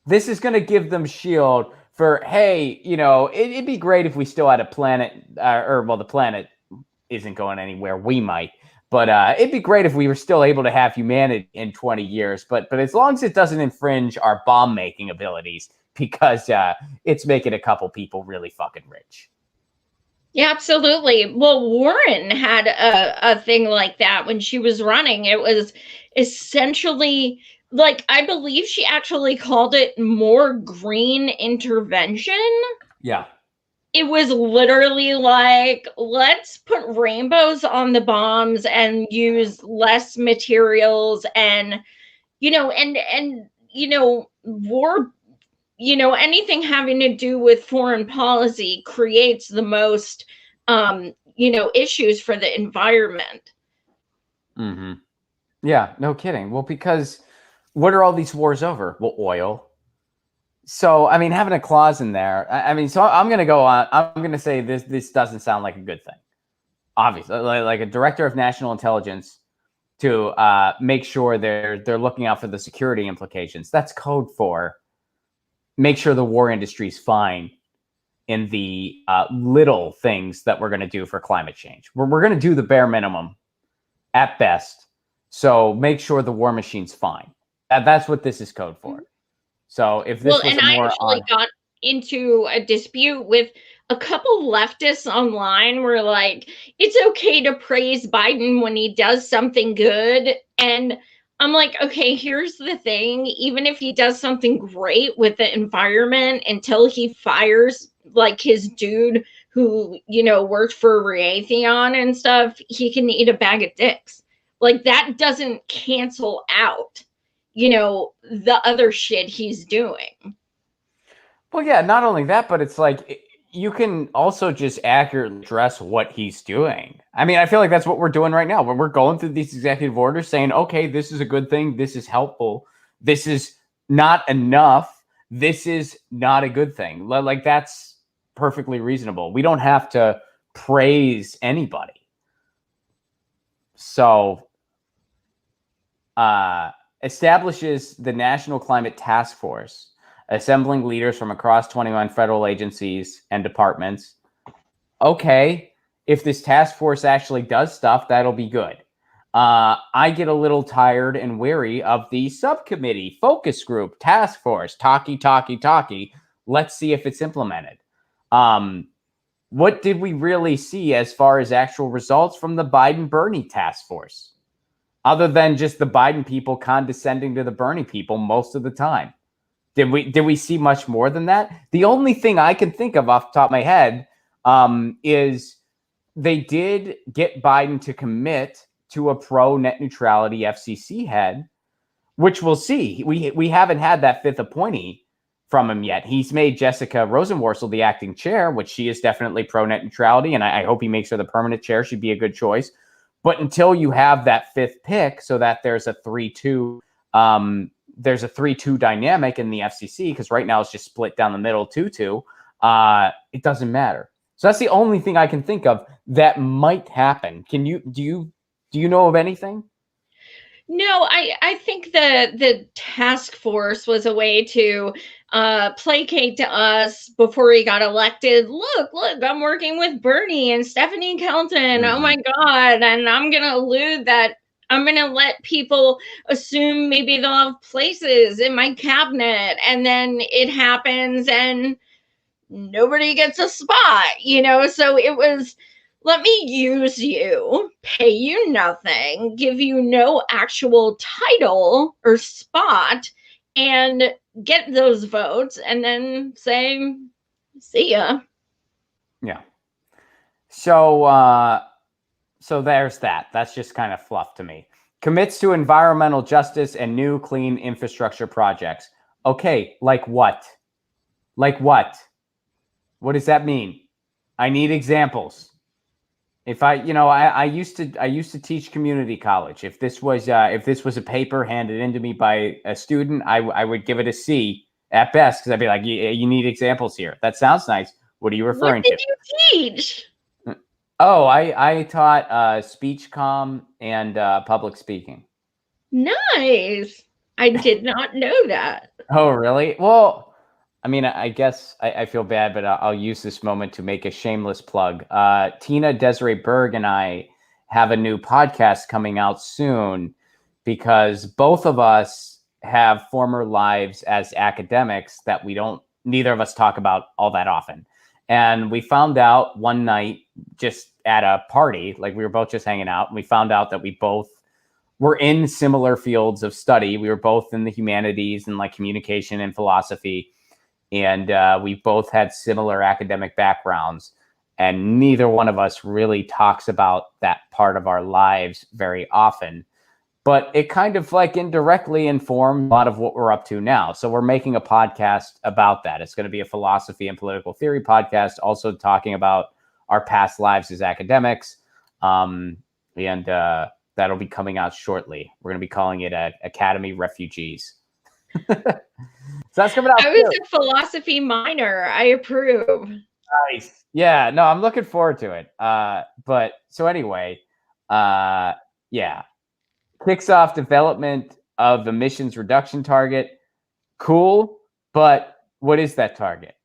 This is going to give them shield for, hey, it'd be great if we still had a planet, the planet isn't going anywhere. We might, but it'd be great if we were still able to have humanity in 20 years. But as long as it doesn't infringe our bomb making abilities, because it's making a couple people really fucking rich. Yeah, absolutely. Well, Warren had a thing like that when she was running. It was essentially, like, I believe she actually called it more green intervention. Yeah. It was literally like, let's put rainbows on the bombs and use less materials and, war, anything having to do with foreign policy creates the most, issues for the environment. Mm-hmm. Yeah, no kidding. Well, because what are all these wars over? Well, oil. So, I mean, having a clause in there, so I'm going to go on. I'm going to say this doesn't sound like a good thing. Obviously, like a director of national intelligence to make sure they're looking out for the security implications. That's code for make sure the war industry is fine in the little things that we're going to do for climate change. We're going to do the bare minimum at best. So make sure the war machine's fine. That's what this is code for. So if this was I actually got into a dispute with a couple leftists online where, like, it's okay to praise Biden when he does something good. And I'm like, okay, here's the thing. Even if he does something great with the environment until he fires, like, his dude who, worked for Raytheon and stuff, he can eat a bag of dicks. Like, that doesn't cancel out, the other shit he's doing. Well, yeah, not only that, but it's like you can also just accurately address what he's doing. I mean, I feel like that's what we're doing right now. When we're going through these executive orders saying, okay, this is a good thing. This is helpful. This is not enough. This is not a good thing. Like, that's perfectly reasonable. We don't have to praise anybody. So, establishes the National Climate Task Force, assembling leaders from across 21 federal agencies and departments. Okay, if this task force actually does stuff, that'll be good. I get a little tired and weary of the subcommittee, focus group, task force, talkie. Let's see if it's implemented. What did we really see as far as actual results from the Biden-Bernie task force? Other than just the Biden people condescending to the Bernie people most of the time. Did we see much more than that? The only thing I can think of off the top of my head is they did get Biden to commit to a pro net neutrality FCC head, which we'll see. We haven't had that fifth appointee from him yet. He's made Jessica Rosenworcel the acting chair, which she is definitely pro net neutrality, and I hope he makes her the permanent chair. She'd be a good choice. But until you have that fifth pick, so that there's a 3-2, there's a 3-2 dynamic in the FCC, because right now it's just split down the middle 2-2. It doesn't matter. So that's the only thing I can think of that might happen. Do you know of anything? No, I think the task force was a way to placate to us before he got elected. Look, I'm working with Bernie and Stephanie Kelton. Oh my God. And I'm going to allude that I'm going to let people assume maybe they'll have places in my cabinet. And then it happens and nobody gets a spot, So it was, let me use you, pay you nothing, give you no actual title or spot, and get those votes, and then say, see ya. Yeah. So there's that. That's just kind of fluff to me. Commits to environmental justice and new clean infrastructure projects. Okay, like what? Like what? What does that mean? I need examples. If I used to teach community college. If this was a paper handed into me by a student, I would give it a C at best, because I'd be like, you need examples here. That sounds nice. What are you referring to? What did you teach? Oh, I taught speech comm and public speaking. Nice. I did not know that. Oh, really? Well, I mean, I guess I feel bad, but I'll use this moment to make a shameless plug. Tina Desiree Berg and I have a new podcast coming out soon, because both of us have former lives as academics that neither of us talk about all that often. And we found out one night, just at a party, like we were both just hanging out, and we found out that we both were in similar fields of study. We were both in the humanities and like communication and philosophy. And we both had similar academic backgrounds, and neither one of us really talks about that part of our lives very often. But it kind of like indirectly informed a lot of what we're up to now. So we're making a podcast about that. It's going to be a philosophy and political theory podcast, also talking about our past lives as academics. And that'll be coming out shortly. We're going to be calling it Academy Refugees. So that's coming out. I was a philosophy minor. I approve. Nice. Yeah, no, I'm looking forward to it. But so anyway, yeah. Kicks off development of emissions reduction target. Cool, but what is that target?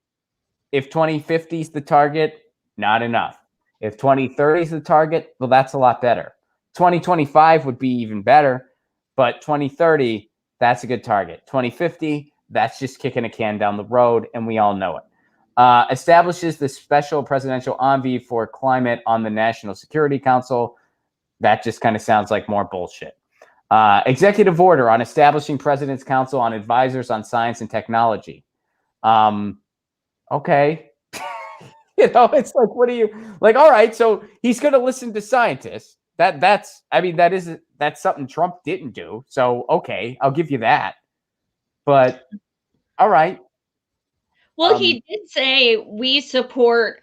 If 2050 is the target, not enough. If 2030 is the target, well, that's a lot better. 2025 would be even better, but 2030, that's a good target. 2050, that's just kicking a can down the road, and we all know it. Establishes the special presidential envoy for climate on the National Security Council. That just kind of sounds like more bullshit. Executive order on establishing President's Council on Advisors on Science and Technology. Okay. It's like, what are you like? All right, so he's going to listen to scientists. That's something Trump didn't do. So, okay, I'll give you that. But all right. Well, he did say we support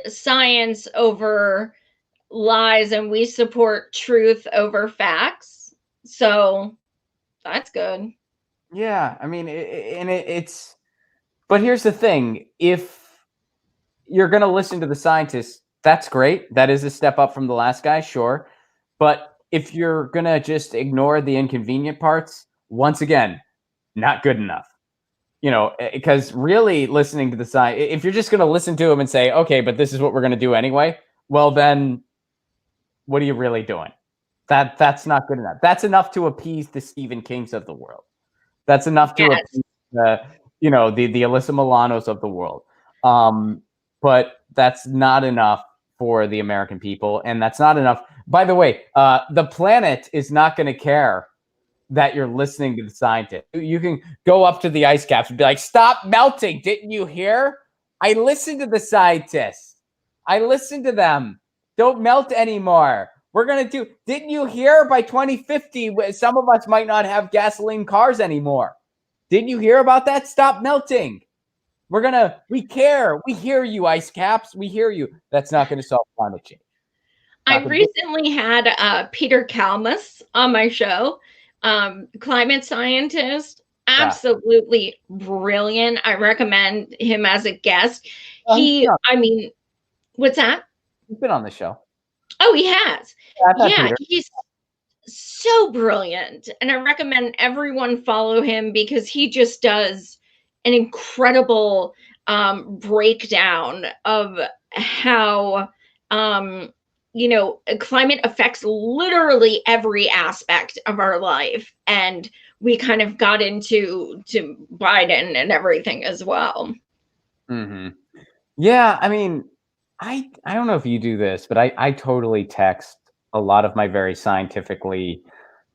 science over lies, and we support truth over facts. So that's good. Yeah, I mean, it's. But here's the thing: if you're going to listen to the scientists, that's great. That is a step up from the last guy, sure. But if you're going to just ignore the inconvenient parts, once again, not good enough. Because really listening to the science, if you're just going to listen to them and say, okay, but this is what we're going to do anyway, well, then what are you really doing? That's not good enough. That's enough to appease the Stephen Kings of the world. That's enough to Yes. appease the Alyssa Milanos of the world. But that's not enough for the American people, and that's not enough. By the way, the planet is not going to care that you're listening to the scientists. You can go up to the ice caps and be like, "Stop melting! Didn't you hear? I listened to the scientists. I listened to them. Don't melt anymore. We're going to do. Didn't you hear? By 2050, some of us might not have gasoline cars anymore. Didn't you hear about that? Stop melting. We care. We hear you, ice caps. We hear you. That's not going to solve climate change." I recently had Peter Kalmus on my show, climate scientist, absolutely brilliant. I recommend him as a guest. I mean, what's that? He's been on the show. Oh, he has. Yeah, he's so brilliant. And I recommend everyone follow him because he just does an incredible breakdown of how climate affects literally every aspect of our life. And we kind of got into Biden and everything as well. Mm-hmm. Yeah, I mean, I don't know if you do this, but I totally text a lot of my very scientifically,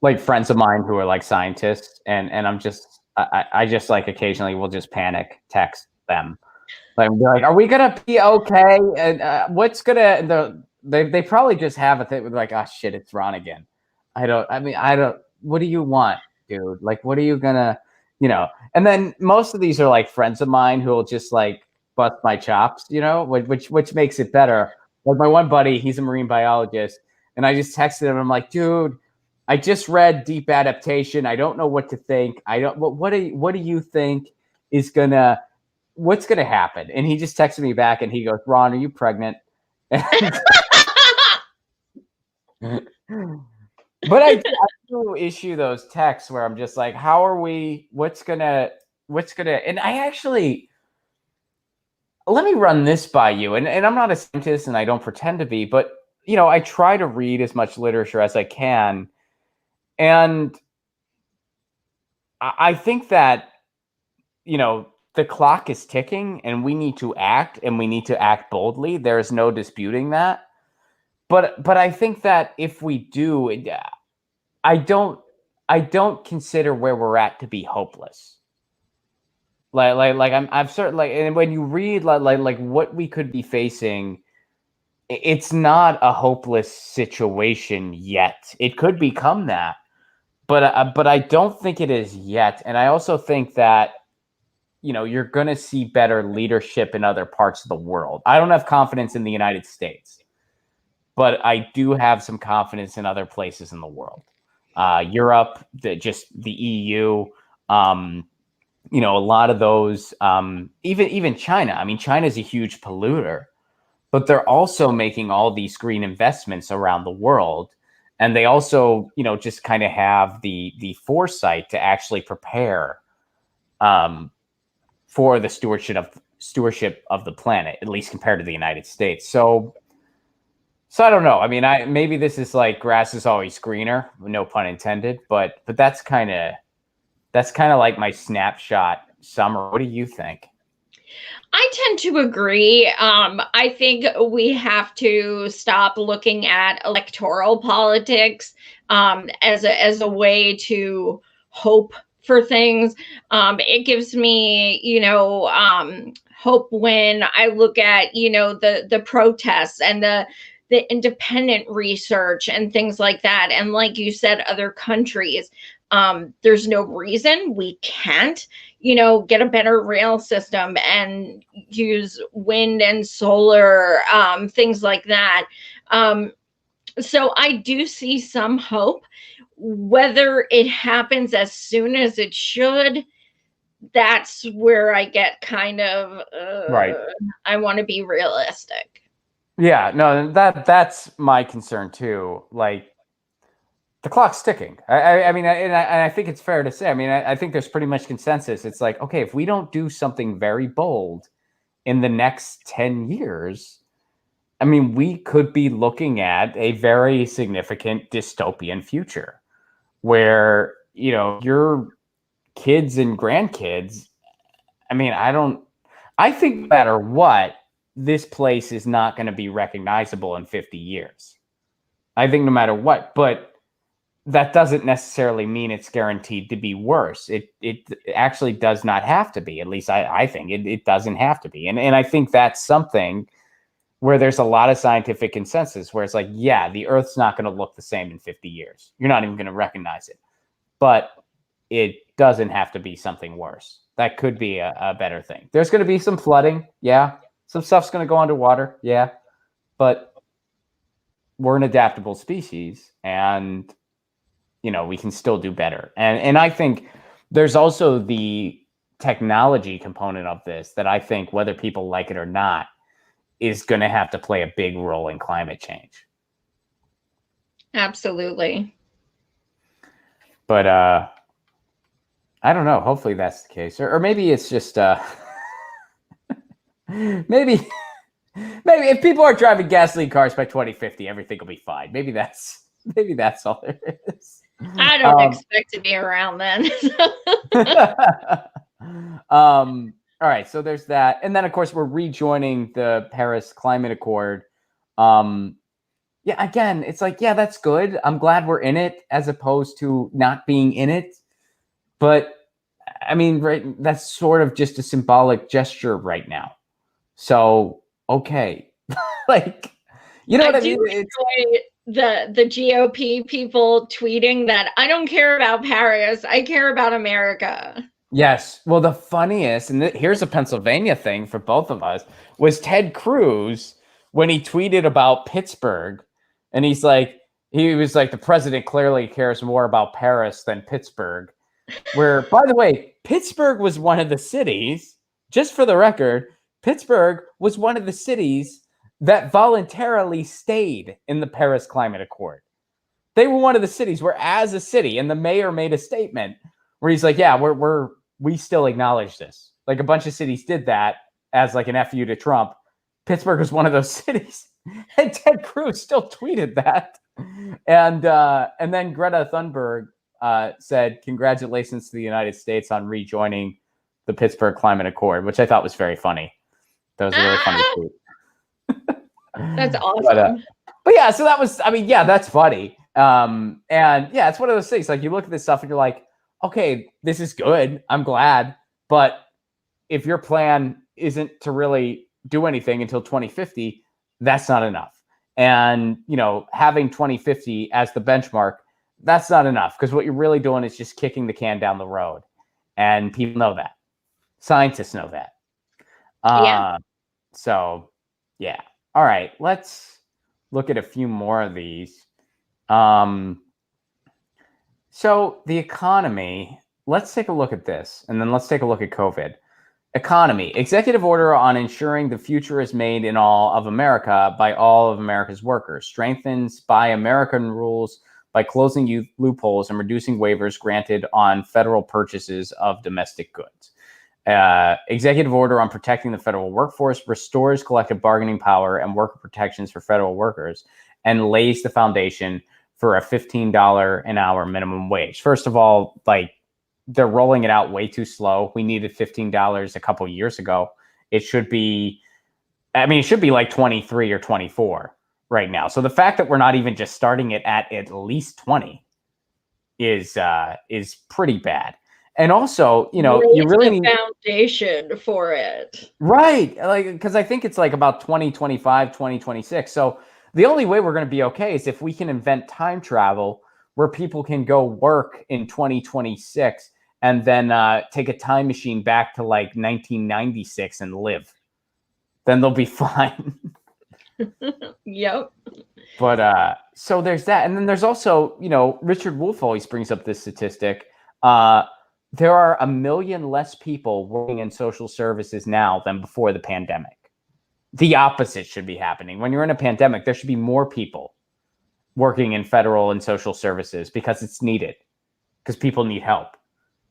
like, friends of mine who are like scientists, and I'm just I just like occasionally will just panic text them. Like, be like, are we gonna be okay? And what's gonna they probably just have a thing with like, oh shit, it's Ron again. I don't. What do you want, dude? Like, what are you gonna, And then most of these are like friends of mine who will just like bust my chops, which makes it better. Like my one buddy, he's a marine biologist, and I just texted him. I'm like, dude, I just read Deep Adaptation. I don't know what to think. What do you think is gonna what's gonna happen? And he just texted me back and he goes, Ron, are you pregnant? But I do issue those texts where I'm just like, how are we? What's gonna? And I actually, let me run this by you. And I'm not a scientist, and I don't pretend to be, but I try to read as much literature as I can, and I think that the clock is ticking, and we need to act, and we need to act boldly. There is no disputing that. But I think that if we do, I don't consider where we're at to be hopeless. I'm certain, like, and when you read like what we could be facing, it's not a hopeless situation yet. It could become that, but I don't think it is yet. And I also think that you're going to see better leadership in other parts of the world. I don't have confidence in the United States, but I do have some confidence in other places in the world. Europe, just the EU, a lot of those, even China. I mean, China is a huge polluter, but they're also making all these green investments around the world. And they also, just kind of have the foresight to actually prepare for the stewardship of the planet, at least compared to the United States. So I don't know. I mean, maybe this is like grass is always greener, no pun intended, but that's kind of like my snapshot summer. What do you think? I tend to agree. I think we have to stop looking at electoral politics as a way to hope for things. It gives me, hope when I look at, the protests and the independent research and things like that. And like you said, other countries, there's no reason we can't, get a better rail system and use wind and solar, things like that. So I do see some hope. whether it happens as soon as it should, that's where I get kind of, Right. I want to be realistic. Yeah, no, that's my concern too. Like, the clock's ticking. I mean, and I think it's fair to say. I mean, I think there's pretty much consensus. It's like, okay, if we don't do something very bold in the next 10 years, I mean, we could be looking at a very significant dystopian future where, you know, your kids and grandkids, I mean, I think no matter what, this place is not going to be recognizable in 50 years. I think no matter what, but that doesn't necessarily mean it's guaranteed to be worse. It actually does not have to be. At least I think it doesn't have to be. And I think that's something where there's a lot of scientific consensus where it's like, yeah, the Earth's not going to look the same in 50 years. You're not even going to recognize it. But it doesn't have to be something worse. That could be a better thing. There's going to be some flooding. Yeah. Some stuff's going to go underwater. Yeah. But we're an adaptable species, and you know, we can still do better. And I think there's also the technology component of this that I think, whether people like it or not, is going to have to play a big role in climate change. Absolutely. But I don't know. Hopefully that's the case. Or maybe it's just maybe if people are driving gasoline cars by 2050, everything will be fine. Maybe that's all there is. I don't expect to be around then. All right, so there's that. And then of course we're rejoining the Paris Climate Accord. Yeah, again, it's like, yeah, that's good. I'm glad we're in it as opposed to not being in it. But I mean, right, that's sort of just a symbolic gesture right now. So, okay. Like, you know what I mean? The GOP people tweeting that I don't care about Paris, I care about America. Yes. Well, the funniest, and here's a Pennsylvania thing for both of us, was Ted Cruz when he tweeted about Pittsburgh. And he was like, the president clearly cares more about Paris than Pittsburgh. Where, by the way, Pittsburgh was one of the cities, just for the record, Pittsburgh was one of the cities that voluntarily stayed in the Paris Climate Accord. They were one of the cities where, as a city, and the mayor made a statement where he's like, yeah, we still acknowledge this. Like, a bunch of cities did that as like an FU to Trump. Pittsburgh was one of those cities. And Ted Cruz still tweeted that. And then Greta Thunberg said, congratulations to the United States on rejoining the Pittsburgh Climate Accord, which I thought was very funny. That was a really funny tweet. That's awesome. But yeah, so that was, I mean, yeah, that's funny. And yeah, it's one of those things. Like, you look at this stuff and you're like, okay, this is good. I'm glad. But if your plan isn't to really do anything until 2050, that's not enough. And, you know, having 2050 as the benchmark, that's not enough, because what you're really doing is just kicking the can down the road. And people know that. Scientists know that. Yeah. So, yeah. All right. Let's look at a few more of these. So the economy, let's take a look at this, and then let's take a look at COVID. Economy, executive order on ensuring the future is made in all of America by all of America's workers, strengthens Buy American rules by closing loopholes and reducing waivers granted on federal purchases of domestic goods. Executive order on protecting the federal workforce restores collective bargaining power and worker protections for federal workers and lays the foundation for a $15 an hour minimum wage. First of all, like, they're rolling it out way too slow. We needed $15 a couple years ago. It should be like 23 or 24 right now. So the fact that we're not even just starting it at least 20 is pretty bad. And also, you know, you really need foundation for it. Right. Like, because I think it's like about 2025, 2026. So the only way we're going to be okay is if we can invent time travel where people can go work in 2026 and then take a time machine back to like 1996 and live. Then they'll be fine. Yep. But so there's that. And then there's also, Richard Wolff always brings up this statistic. There are 1 million less people working in social services now than before the pandemic. The opposite should be happening. When you're in a pandemic, there should be more people working in federal and social services because it's needed, because people need help.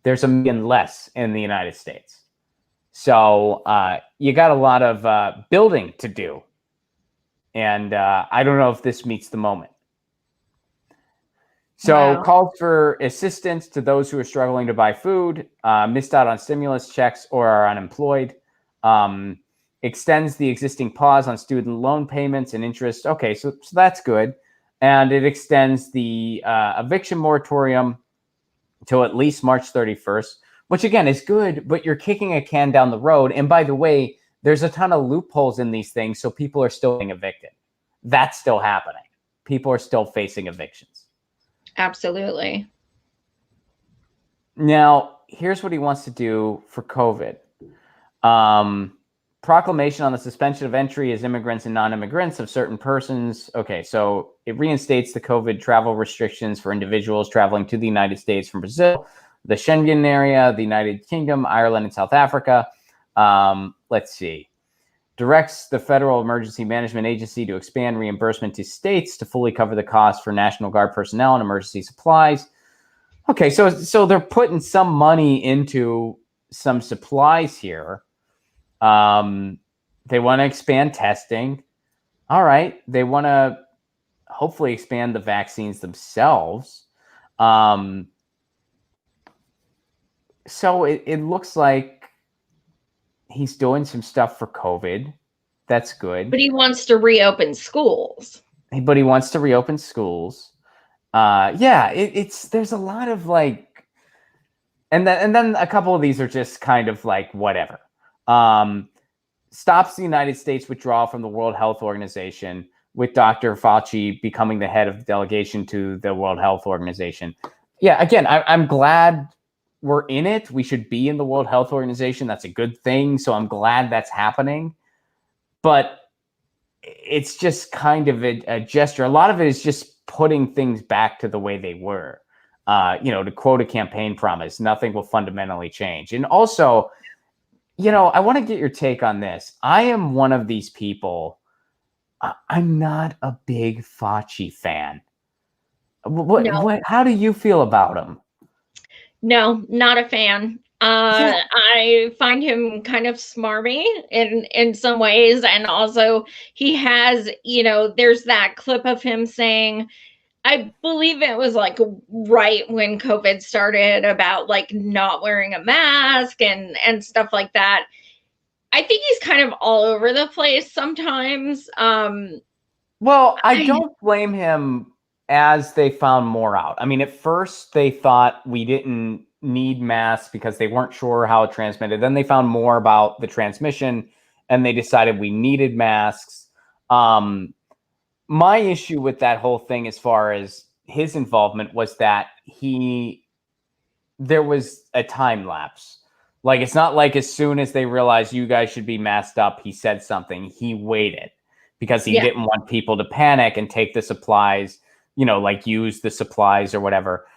There's 1 million less in the United States. So you got a lot of building to do. And I don't know if this meets the moment. So calls for assistance to those who are struggling to buy food, missed out on stimulus checks, or are unemployed. Extends the existing pause on student loan payments and interest. Okay, so that's good. And it extends the eviction moratorium till at least March 31st, which again is good, but you're kicking a can down the road. And by the way, there's a ton of loopholes in these things, so people are still being evicted. That's still happening. People are still facing evictions. Absolutely. Now, here's what he wants to do for COVID. Proclamation on the suspension of entry as immigrants and non-immigrants of certain persons. Okay, so it reinstates the COVID travel restrictions for individuals traveling to the United States from Brazil, the Schengen area, the United Kingdom, Ireland, and South Africa. Let's see. Directs the Federal Emergency Management Agency to expand reimbursement to states to fully cover the cost for National Guard personnel and emergency supplies. Okay, so they're putting some money into some supplies here. They want to expand testing. All right. They want to hopefully expand the vaccines themselves. So it looks like he's doing some stuff for COVID. That's good. But he wants to reopen schools. But he wants to reopen schools. Yeah, there's a lot of like, and then a couple of these are just kind of like whatever. Stops the United States withdrawal from the World Health Organization, with Dr. Fauci becoming the head of the delegation to the World Health Organization. Yeah, again, I'm glad we're in it. We should be in the World Health Organization. That's a good thing. So I'm glad that's happening. But it's just kind of a gesture. A lot of it is just putting things back to the way they were. To quote a campaign promise, nothing will fundamentally change. And also, I want to get your take on this. I am one of these people. I'm not a big Fauci fan. How do you feel about him? No, not a fan. I find him kind of smarmy in some ways. And also he has, there's that clip of him saying, I believe it was like right when COVID started, about like not wearing a mask and stuff like that. I think he's kind of all over the place sometimes. Well, I don't blame him, as they found more out. I mean, at first they thought we didn't need masks because they weren't sure how it transmitted. Then they found more about the transmission and they decided we needed masks. My issue with that whole thing, as far as his involvement, was that there was a time lapse. Like, it's not like as soon as they realized you guys should be masked up, he said something. He waited because he didn't want people to panic and take the supplies, like use the supplies or whatever.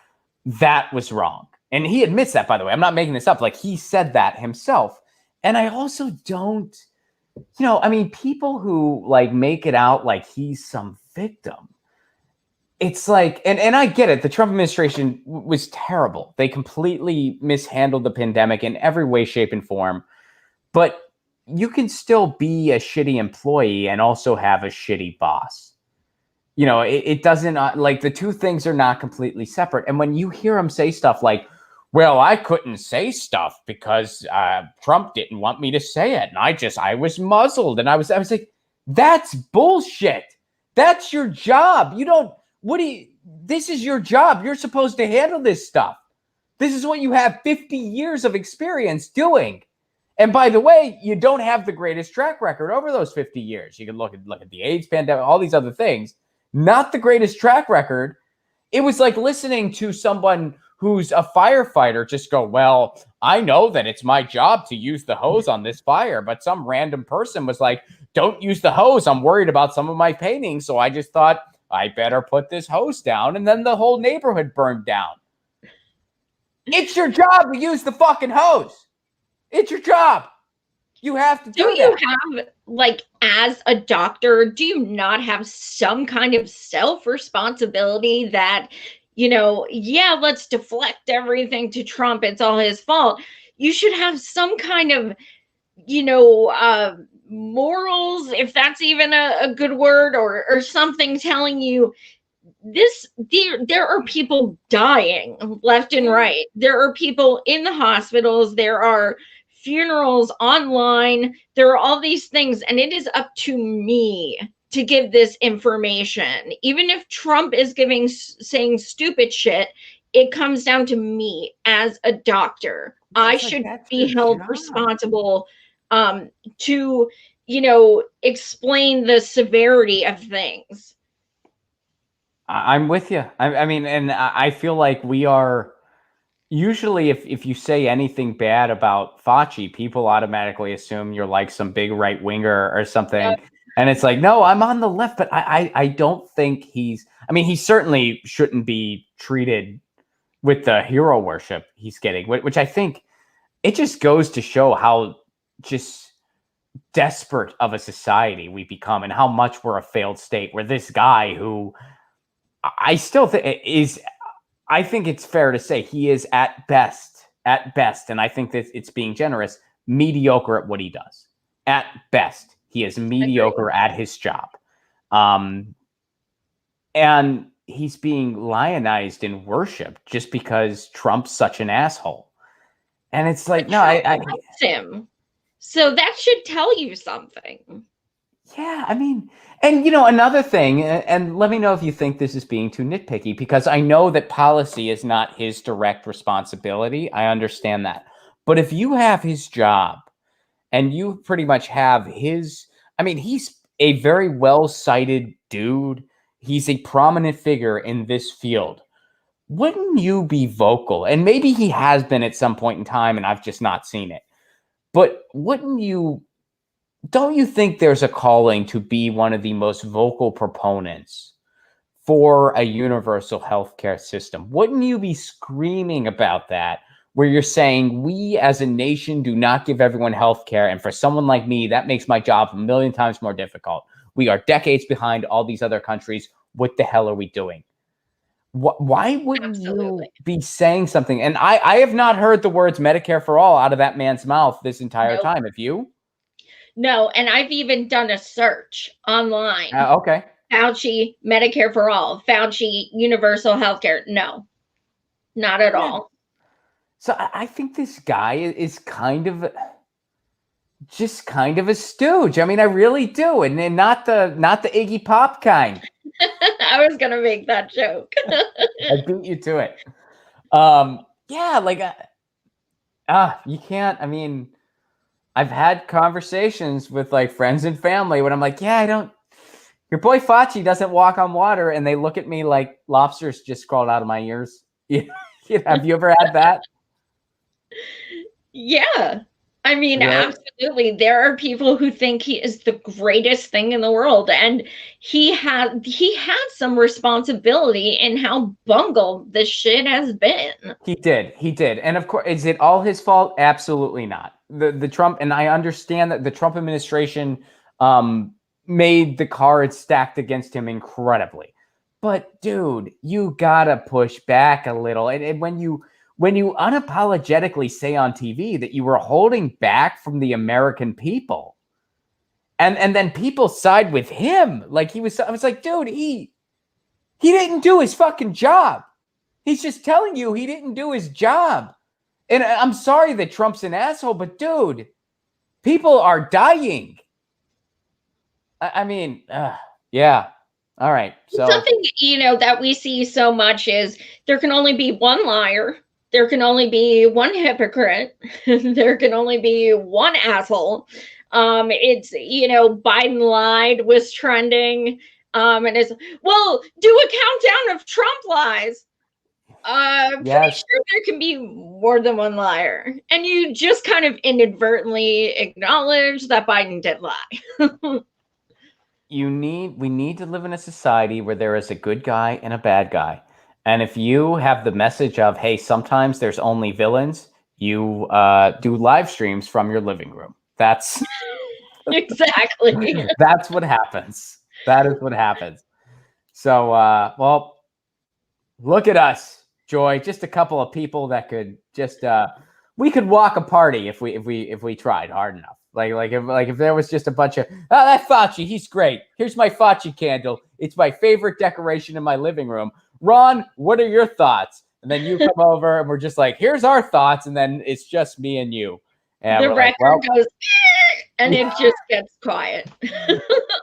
That was wrong. And he admits that, by the way. I'm not making this up. Like, he said that himself. And I also don't, people who like make it out like he's some victim. It's like, and I get it. The Trump administration was terrible. They completely mishandled the pandemic in every way, shape, and form. But you can still be a shitty employee and also have a shitty boss. It doesn't, like, the two things are not completely separate. And when you hear him say stuff like, well, I couldn't say stuff because Trump didn't want me to say it. And I was muzzled. And I was like, that's bullshit. That's your job. This is your job. You're supposed to handle this stuff. This is what you have 50 years of experience doing. And by the way, you don't have the greatest track record over those 50 years. You can look at the AIDS pandemic, all these other things. Not the greatest track record. It was like listening to someone who's a firefighter just go, well, I know that it's my job to use the hose on this fire, but some random person was like, don't use the hose. I'm worried about some of my paintings. So I just thought I better put this hose down. And then the whole neighborhood burned down. It's your job to use the fucking hose. It's your job. You have to do that. You have, like, as a doctor, do you not have some kind of self-responsibility that, you know, yeah, let's deflect everything to Trump, it's all his fault. You should have some kind of, you know, morals, if that's even a good word, or something telling you there are people dying left and right. There are people in the hospitals. There are funerals online. There are all these things, and it is up to me to give this information. Even if Trump is saying stupid shit, it comes down to me as a doctor. I should be held responsible to, you know, explain the severity of things. I'm with you. I mean, and I feel like we are usually, if you say anything bad about Fauci, people automatically assume you're like some big right winger or something. Yep. And it's like, no, I'm on the left, but I don't think he certainly shouldn't be treated with the hero worship he's getting, which I think it just goes to show how just desperate of a society we become and how much we're a failed state, where this guy who I still think I think it's fair to say he is at best, and I think that it's being generous, mediocre at what he does. At best, he is mediocre at his job. And he's being lionized and worshipped just because Trump's such an asshole. And it's like, but no, I likes him. So that should tell you something. Yeah, I mean, and you know, another thing, and let me know if you think this is being too nitpicky, because I know that policy is not his direct responsibility. I understand that. But if you have his job and you pretty much have his, I mean, he's a very well-cited dude. He's a prominent figure in this field. Wouldn't you be vocal? And maybe he has been at some point in time and I've just not seen it. But don't you think there's a calling to be one of the most vocal proponents for a universal healthcare system? Wouldn't you be screaming about that, where you're saying, we as a nation do not give everyone healthcare, and for someone like me, that makes my job a million times more difficult. We are decades behind all these other countries. What the hell are we doing? Why wouldn't you be saying something? And I have not heard the words Medicare for all out of that man's mouth this entire time. Have you? No, and I've even done a search online. Okay. Fauci, Medicare for all. Fauci, universal healthcare. No, not at all. So I think this guy is kind of a stooge. I mean, I really do, and not the Iggy Pop kind. I was gonna make that joke. I beat you to it. Yeah, like, you can't. I mean, I've had conversations with like friends and family when I'm like, yeah, your boy Fauci doesn't walk on water, and they look at me like lobsters just crawled out of my ears. Have you ever had that? Yeah. I mean, absolutely. There are people who think he is the greatest thing in the world, and he had some responsibility in how bungled this shit has been. He did. And of course, is it all his fault? Absolutely not. The Trump, and I understand that the Trump administration made the cards stacked against him incredibly. But dude, you gotta push back a little. And when you unapologetically say on TV that you were holding back from the American people, and then people side with him, like I was like, dude, he didn't do his fucking job. He's just telling you he didn't do his job. And I'm sorry that Trump's an asshole, but dude, people are dying. I mean, yeah. All right. So something, that we see so much is there can only be one liar. There can only be one hypocrite. There can only be one asshole. It's, Biden lied was trending. And it's, well, do a countdown of Trump lies. I'm pretty Yes. sure there can be more than one liar. And you just kind of inadvertently acknowledge that Biden did lie. We need to live in a society where there is a good guy and a bad guy. And if you have the message of, hey, sometimes there's only villains, you do live streams from your living room. That's Exactly. that's what happens. That is what happens. So, well, look at us, Joy. Just a couple of people that could just we could walk a party if we tried hard enough. If there was just a bunch of that Fauci, he's great. Here's my Fauci candle. It's my favorite decoration in my living room. Ron, what are your thoughts? And then you come over and we're just like, here's our thoughts, and then it's just me and you. And the record goes and it just gets quiet.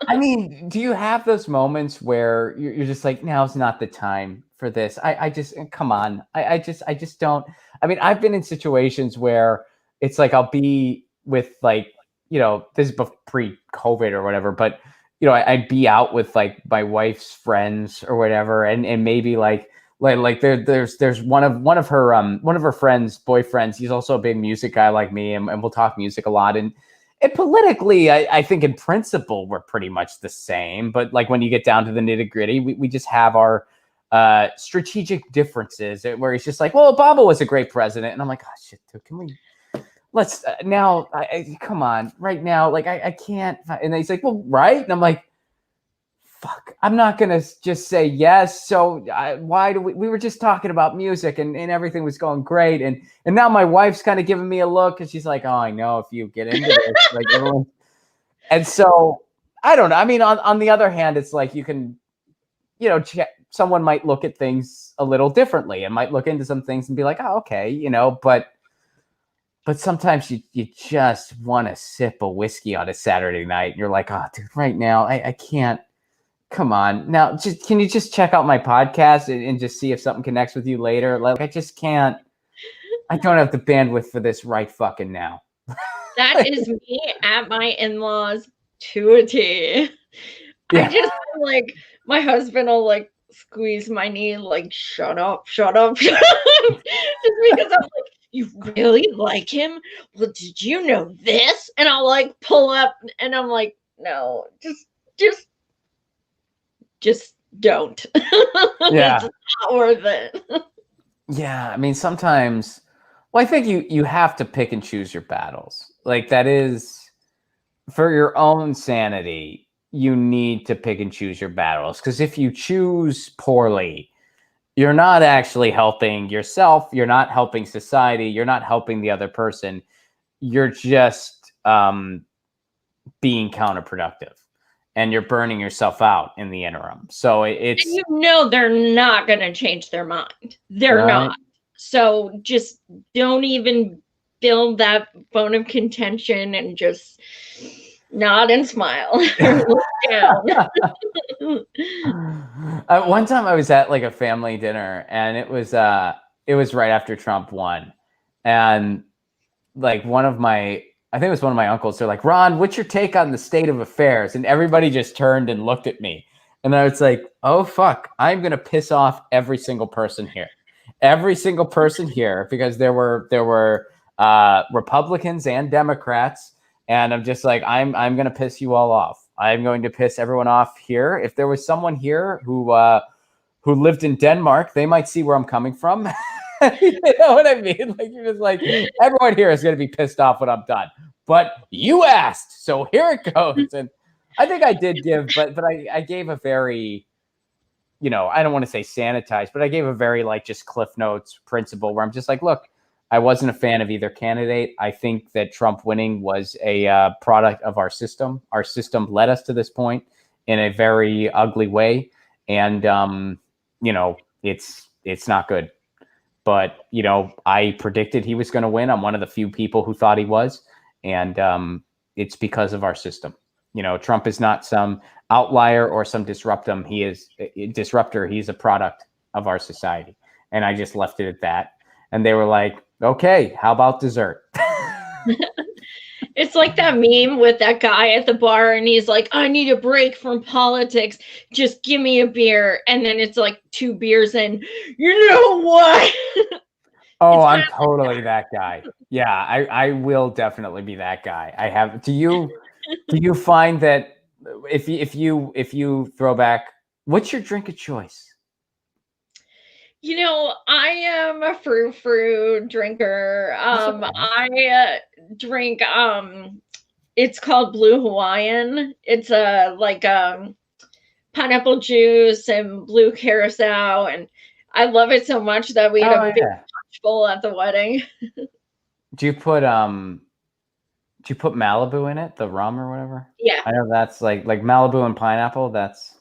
I mean, do you have those moments where you're just like, now's not the time for this? I just come on. I just don't. I mean, I've been in situations where it's like I'll be with like, this is pre-COVID or whatever, but I'd be out with like my wife's friends or whatever, and maybe there's one of her friends' boyfriends. He's also a big music guy like me, and we'll talk music a lot. And politically, I think in principle we're pretty much the same. But like when you get down to the nitty gritty, we just have our strategic differences. Where he's just like, well, Obama was a great president, and I'm like, oh shit, dude, can we? Let's now. Come on, right now. Like I can't. And he's like, well, right, and I'm like, fuck, I'm not going to just say yes. So why do we were just talking about music and everything was going great. And now my wife's kind of giving me a look and she's like, oh, I know if you get into this, like everyone. And so I don't know. I mean, on the other hand, it's like you can, someone might look at things a little differently and might look into some things and be like, oh, okay, but sometimes you just want to sip a whiskey on a Saturday night. And you're like, oh, dude, right now I can't. Come on. Now, can you just check out my podcast and just see if something connects with you later? Like, I just can't. I don't have the bandwidth for this right fucking now. That is me at my in-laws to a T. Yeah. I just like my husband will like squeeze my knee, like shut up. Just because I'm like, you really like him? Well, did you know this? And I'll like pull up and I'm like, no, just don't. Yeah. It's not worth it. Yeah. I mean, sometimes, well, I think you have to pick and choose your battles. Like that is for your own sanity. You need to pick and choose your battles. Because if you choose poorly, you're not actually helping yourself. You're not helping society. You're not helping the other person. You're just being counterproductive. And you're burning yourself out in the interim. So it's... And they're not going to change their mind. They're not. So just don't even build that bone of contention and just nod and smile. Look down. One time I was at like a family dinner and it was right after Trump won. And like I think it was one of my uncles. They're like, Ron, what's your take on the state of affairs? And everybody just turned and looked at me. And I was like, oh, fuck, I'm going to piss off every single person here. Every single person here, because there were Republicans and Democrats. And I'm just like, I'm going to piss you all off. I'm going to piss everyone off here. If there was someone here who lived in Denmark, they might see where I'm coming from. You know what I mean? Like you're just like, everyone here is going to be pissed off when I'm done. But you asked, so here it goes. And I think I did give, but I gave a very, I don't want to say sanitized, but I gave a very like just Cliff Notes principle where I'm just like, look, I wasn't a fan of either candidate. I think that Trump winning was a product of our system. Our system led us to this point in a very ugly way. And, it's not good. But, I predicted he was going to win. I'm one of the few people who thought he was. And it's because of our system. Trump is not some outlier or some disruptor. He is a disruptor. He's a product of our society. And I just left it at that. And they were like, okay, how about dessert? It's like that meme with that guy at the bar and he's like, I need a break from politics. Just give me a beer. And then it's like 2 beers and you know what? Oh, It's I'm kind of totally that guy. Yeah, I will definitely be that guy. I have. Do you find that if you throw back, what's your drink of choice? I am a frou-frou drinker. That's okay. I drink it's called Blue Hawaiian. It's like pineapple juice and blue curacao, and I love it so much that we had a Oh big yeah. punch bowl at the wedding. Do you put do you put Malibu in it, the rum or whatever? Yeah, I know that's like Malibu and pineapple. That's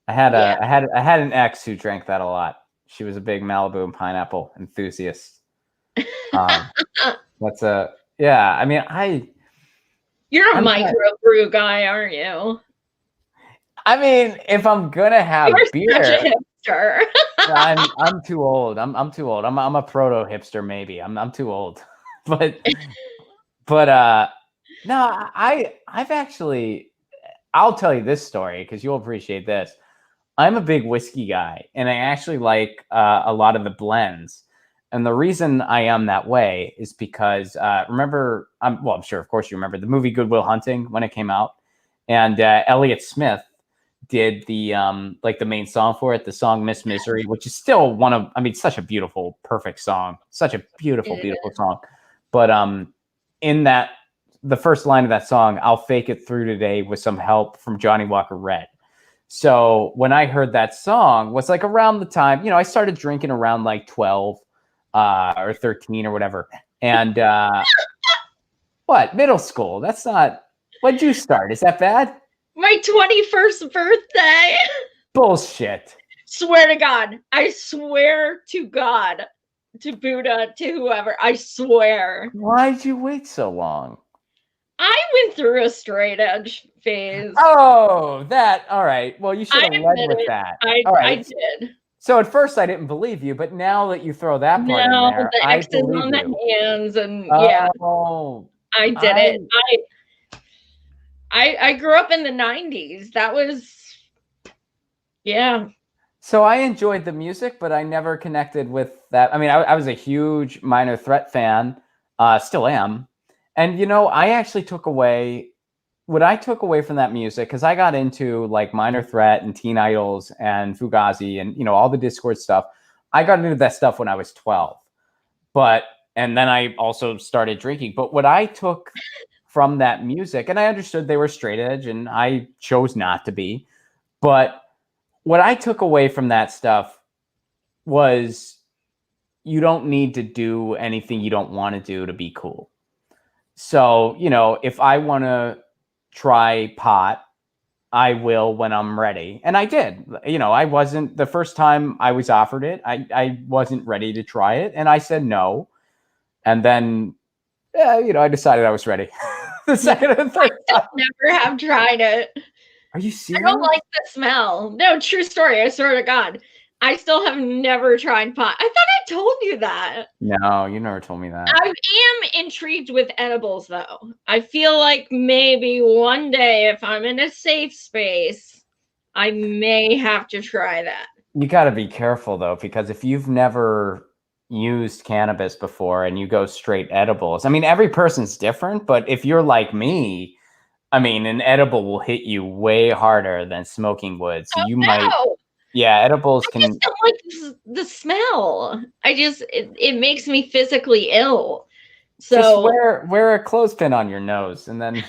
yeah. I had an ex who drank that a lot. She was a big Malibu and pineapple enthusiast. Um, that's a yeah. I mean, You're a I'm not, microbrew guy, aren't you? I mean, if I'm gonna You're have such a beer, hipster. I'm too old. I'm too old. I'm a proto hipster maybe. I'm too old. but but no, I've actually I'll tell you this story because you'll appreciate this. I'm a big whiskey guy, and I actually like a lot of the blends. And the reason I am that way is because remember, I'm sure, of course, you remember the movie Good Will Hunting when it came out, and Elliott Smith did the like the main song for it, the song Miss Misery, which is still one of, I mean, such a beautiful, perfect song, such a beautiful, beautiful song. But in that, the first line of that song, I'll fake it through today with some help from Johnny Walker Red. So when I heard that song was like around the time, I started drinking around like 12 or 13 or whatever. And what? Middle school. That's not, when'd you start? Is that bad? My 21st birthday. Bullshit. Swear to God. I swear to God, to Buddha, to whoever. I swear. Why'd you wait so long? I went through a straight edge phase. Oh, that. All right. Well, you should I have led admit with it. that. I All I right. did. So at first I didn't believe you, but now that you throw that part in No, there, the I X's believe on you. the hands and yeah, Oh, I did I it. I grew up in the 90s. That was yeah. So I enjoyed the music, but I never connected with that. I mean, I was a huge Minor Threat fan, still am. And I actually took away what I took away from that music because I got into like Minor Threat and Teen Idols and Fugazi and all the Discord stuff. I got into that stuff when I was 12, and then I also started drinking. But what I took from that music, and I understood they were straight edge, and I chose not to be, but what I took away from that stuff was you don't need to do anything you don't want to do to be cool. So, if I want to try pot, I will when I'm ready. And I did. I wasn't, the first time I was offered it, I wasn't ready to try it. And I said no. And then, I decided I was ready. The second and third time. Never have tried it. Are you I serious? don't like the smell. No, true story. I swear to God. I still have never tried pot. I thought I told you that. No, you never told me that. I am intrigued with edibles, though. I feel like maybe one day, if I'm in a safe space, I may have to try that. You got to be careful, though, because if you've never used cannabis before and you go straight edibles, I mean, every person's different, but if you're like me, I mean, an edible will hit you way harder than smoking would. So you might, yeah, edibles can. I just don't like the smell. It makes me physically ill. So just wear a clothespin on your nose, and then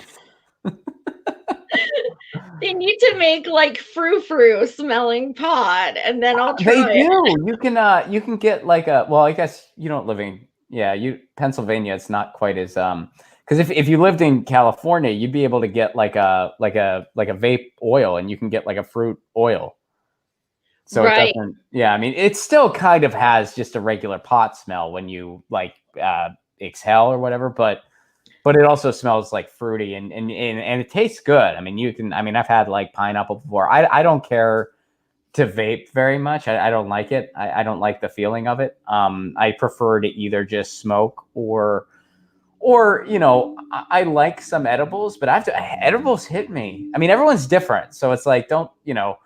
they need to make like frou-frou smelling pot, and then I'll try they do. it. You can get like a. Well, I guess you don't live in. Yeah, Pennsylvania. It's not quite as because if you lived in California, you'd be able to get like a vape oil, and you can get like a fruit oil. So right. it doesn't. Yeah, I mean, it still kind of has just a regular pot smell when you like exhale or whatever, but it also smells like fruity and it tastes good. I mean, I've had like pineapple before. I don't care to vape very much. I don't like it. I don't like the feeling of it. I prefer to either just smoke or or, you know, I like some edibles, but edibles hit me. I mean, everyone's different. So it's like, don't, you know,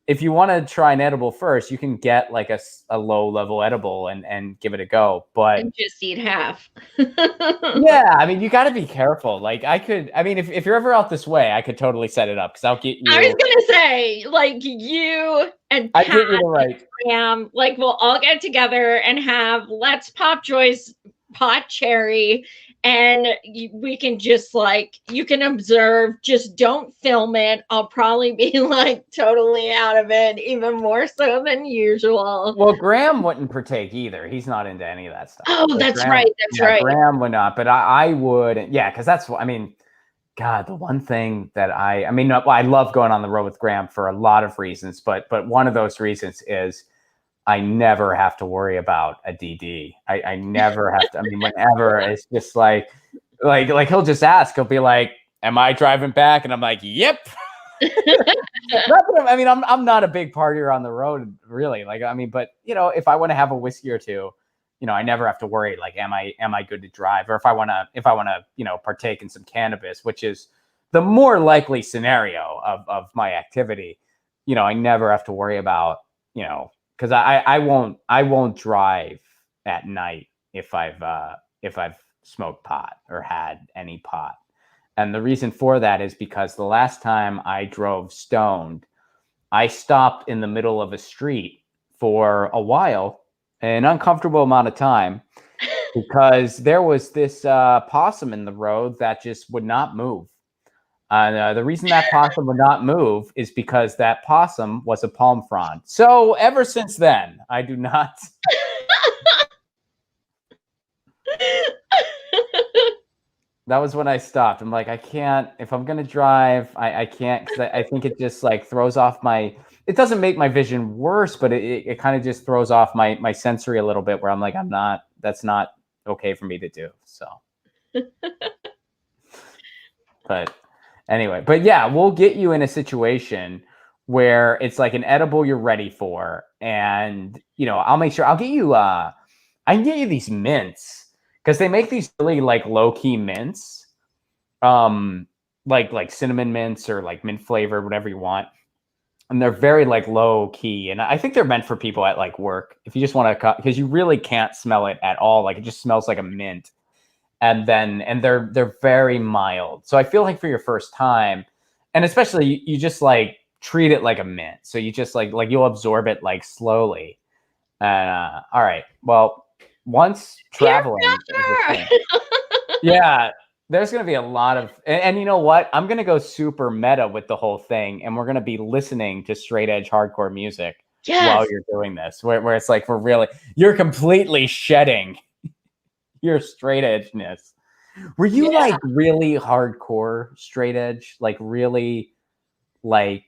if you want to try an edible first, you can get like a low level edible and give it a go. But and just eat half. yeah, I mean, you got to be careful. Like I mean, if you're ever out this way, I could totally set it up because I'll get you. I was gonna say, like, you and I Pat get you the right. and like, we'll all get together and have Let's Pop Joy's pot cherry, and we can just like, you can observe, just don't film it. I'll probably be like totally out of it, even more so than usual. Well, Graham wouldn't partake either. He's not into any of that stuff. Oh, Like, that's Graham, right. That's right. Graham would not, but I would. Yeah, because that's what I mean. God, the one thing that I mean, I love going on the road with Graham for a lot of reasons, but one of those reasons is I never have to worry about a DD. I never have to. I mean, whenever it's just like he'll just ask. He'll be like, "Am I driving back?" And I'm like, "Yep." I mean, I'm not a big partier on the road, really. Like, I mean, but you know, if I want to have a whiskey or two, you know, I never have to worry. Like, am I good to drive? Or if I want to, you know, partake in some cannabis, which is the more likely scenario of my activity, you know, I never have to worry about, you know, because I won't drive at night if I've smoked pot or had any pot. And the reason for that is because the last time I drove stoned, I stopped in the middle of a street for a while, an uncomfortable amount of time, because there was this possum in the road that just would not move. And the reason that possum would not move is because that possum was a palm frond. So ever since then, I do not. That was when I stopped. I'm like, I can't, if I'm going to drive, I can't, because I think it just like throws off my, it doesn't make my vision worse, but it kind of just throws off my sensory a little bit where I'm like, that's not okay for me to do. So, but anyway, but yeah, we'll get you in a situation where it's like an edible you're ready for. And, you know, I'll make sure I can get you these mints. Because they make these really like low key mints, like cinnamon mints or like mint flavor, whatever you want, and they're very like low key. And I think they're meant for people at like work if you just want to cut, because you really can't smell it at all. Like it just smells like a mint, and they're very mild. So I feel like for your first time, and especially you just like treat it like a mint. So you just like you'll absorb it like slowly. All right, well. Once traveling, yeah, there's going to be a lot of, and you know what? I'm going to go super meta with the whole thing, and we're going to be listening to straight edge hardcore music while you're doing this, where it's like you're completely shedding your straight edgeness. Were you like really hardcore straight edge, like really, like?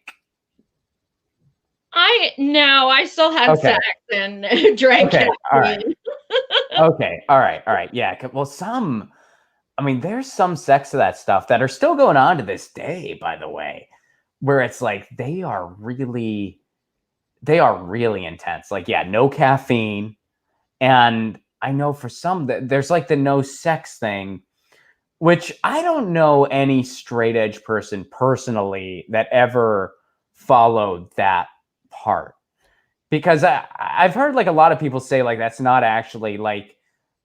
I still had sex and drank. Okay, all right. Okay, all right, yeah. Well, I mean, there's some sex to that stuff that are still going on to this day, by the way, where it's like they are really intense. Like, yeah, no caffeine, and I know for some that there's like the no sex thing, which I don't know any straight edge person personally that ever followed that part. Because I've heard like a lot of people say like that's not actually like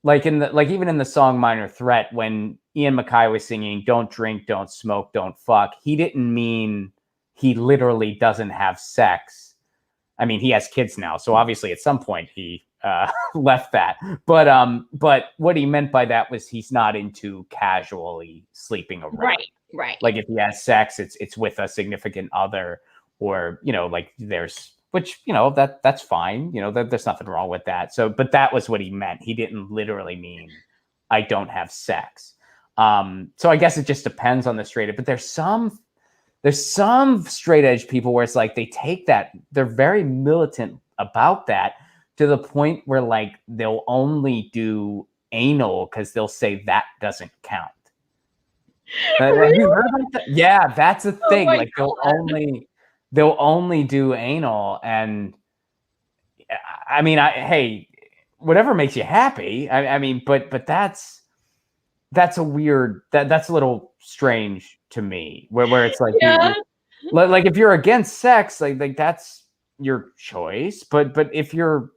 in the even in the song Minor Threat, when Ian MacKaye was singing "Don't drink, don't smoke, don't fuck," he didn't mean he literally doesn't have sex. I mean, he has kids now, so obviously at some point he left that. But what he meant by that was he's not into casually sleeping around. Right. Like if he has sex, it's with a significant other, or you know, like there's. Which, you know, that's fine. You know, there's nothing wrong with that. So, but that was what he meant. He didn't literally mean I don't have sex. So I guess it just depends on the straight edge. But there's some straight edge people where it's like they take that, they're very militant about that to the point where like they'll only do anal because they'll say that doesn't count. Have you heard about that? Yeah, that's a thing. Like they'll only do anal, and I mean, hey, whatever makes you happy. I mean, but that's that's a weird, that's a little strange to me, where it's like, Yeah. like if you're against sex, like that's your choice. But if you're,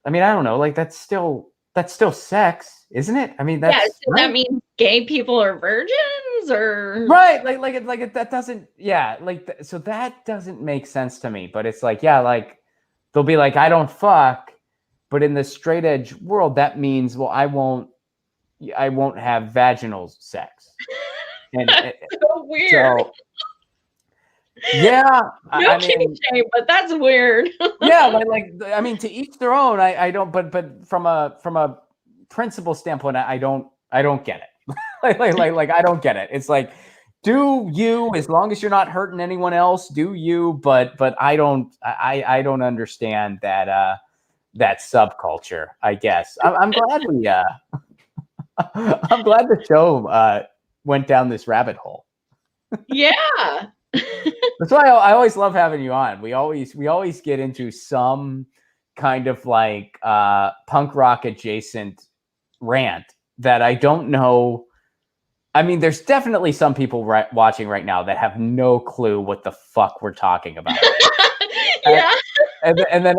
I mean, I don't know, like that's still sex, isn't it? I mean, Yeah, that's so that means gay people are virgins, or right. Like that doesn't, yeah, like so that doesn't make sense to me. But it's like, yeah, like they'll be like, I don't fuck, but in the straight edge world, that means, well, I won't have vaginal sex, and that's so weird. so yeah, No I kink mean, shame, but that's weird. yeah, like I mean, to each their own. I don't, but from a principle standpoint, I don't get it. like I don't get it. It's like, do you, as long as you're not hurting anyone else, do you? But I don't understand that that subculture. I guess I'm glad we I'm glad the show went down this rabbit hole. Yeah. That's why I always love having you on. We always get into some kind of like punk rock adjacent rant that I don't know. I mean, there's definitely some people watching right now that have no clue what the fuck we're talking about. Yeah. And then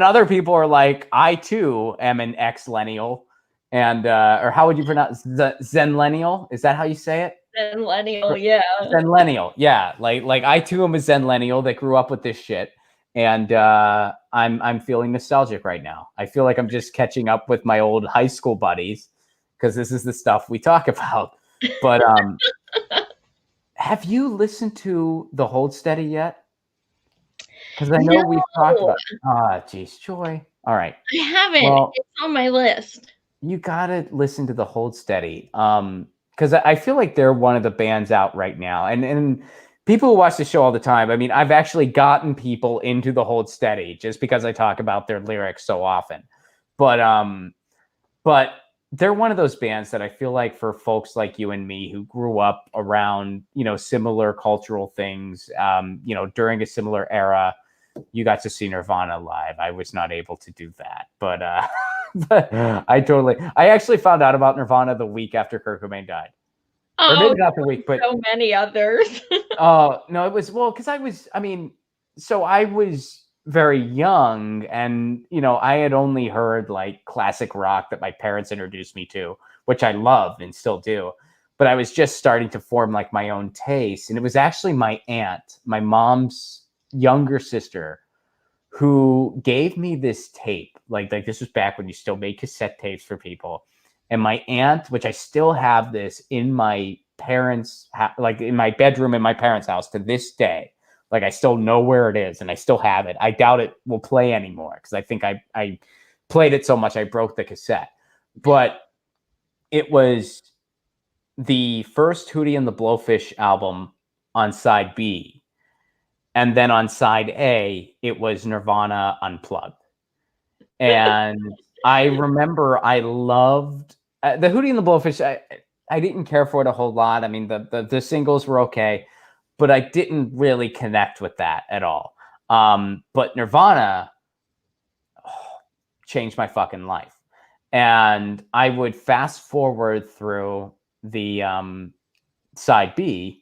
other people are like, I too am an ex-lennial, and or how would you pronounce Zenlennial? Is that how you say it? Millennial, yeah. Zenlennial, yeah. Like I too am a Zenlennial that grew up with this shit, and I'm feeling nostalgic right now. I feel like I'm just catching up with my old high school buddies because this is the stuff we talk about. But have you listened to the Hold Steady yet? Because I know we've talked about. Geez, Joy. All right. I haven't. Well, it's on my list. You gotta listen to the Hold Steady. Because I feel like they're one of the bands out right now. And people who watch the show all the time, I mean, I've actually gotten people into the Hold Steady just because I talk about their lyrics so often. But they're one of those bands that I feel like for folks like you and me who grew up around, similar cultural things, during a similar era, you got to see Nirvana live. I was not able to do that, but but I actually found out about Nirvana the week after Kurt Cobain died. Or maybe not the week, but so many others. no, it was, because I was very young, and I had only heard like classic rock that my parents introduced me to, which I loved and still do. But I was just starting to form like my own taste, and it was actually my aunt, my mom's younger sister, who gave me this tape. Like this was back when you still made cassette tapes for people. And my aunt, which I still have this in my parents' like in my bedroom in my parents' house to this day. Like I still know where it is, and I still have it. I doubt it will play anymore because I think I played it so much I broke the cassette. But it was the first Hootie and the Blowfish album on side B. And then on side A, it was Nirvana Unplugged. And I remember I loved the Hootie and the Blowfish. I didn't care for it a whole lot. I mean, the singles were okay, but I didn't really connect with that at all. But Nirvana changed my fucking life. And I would fast forward through the side B.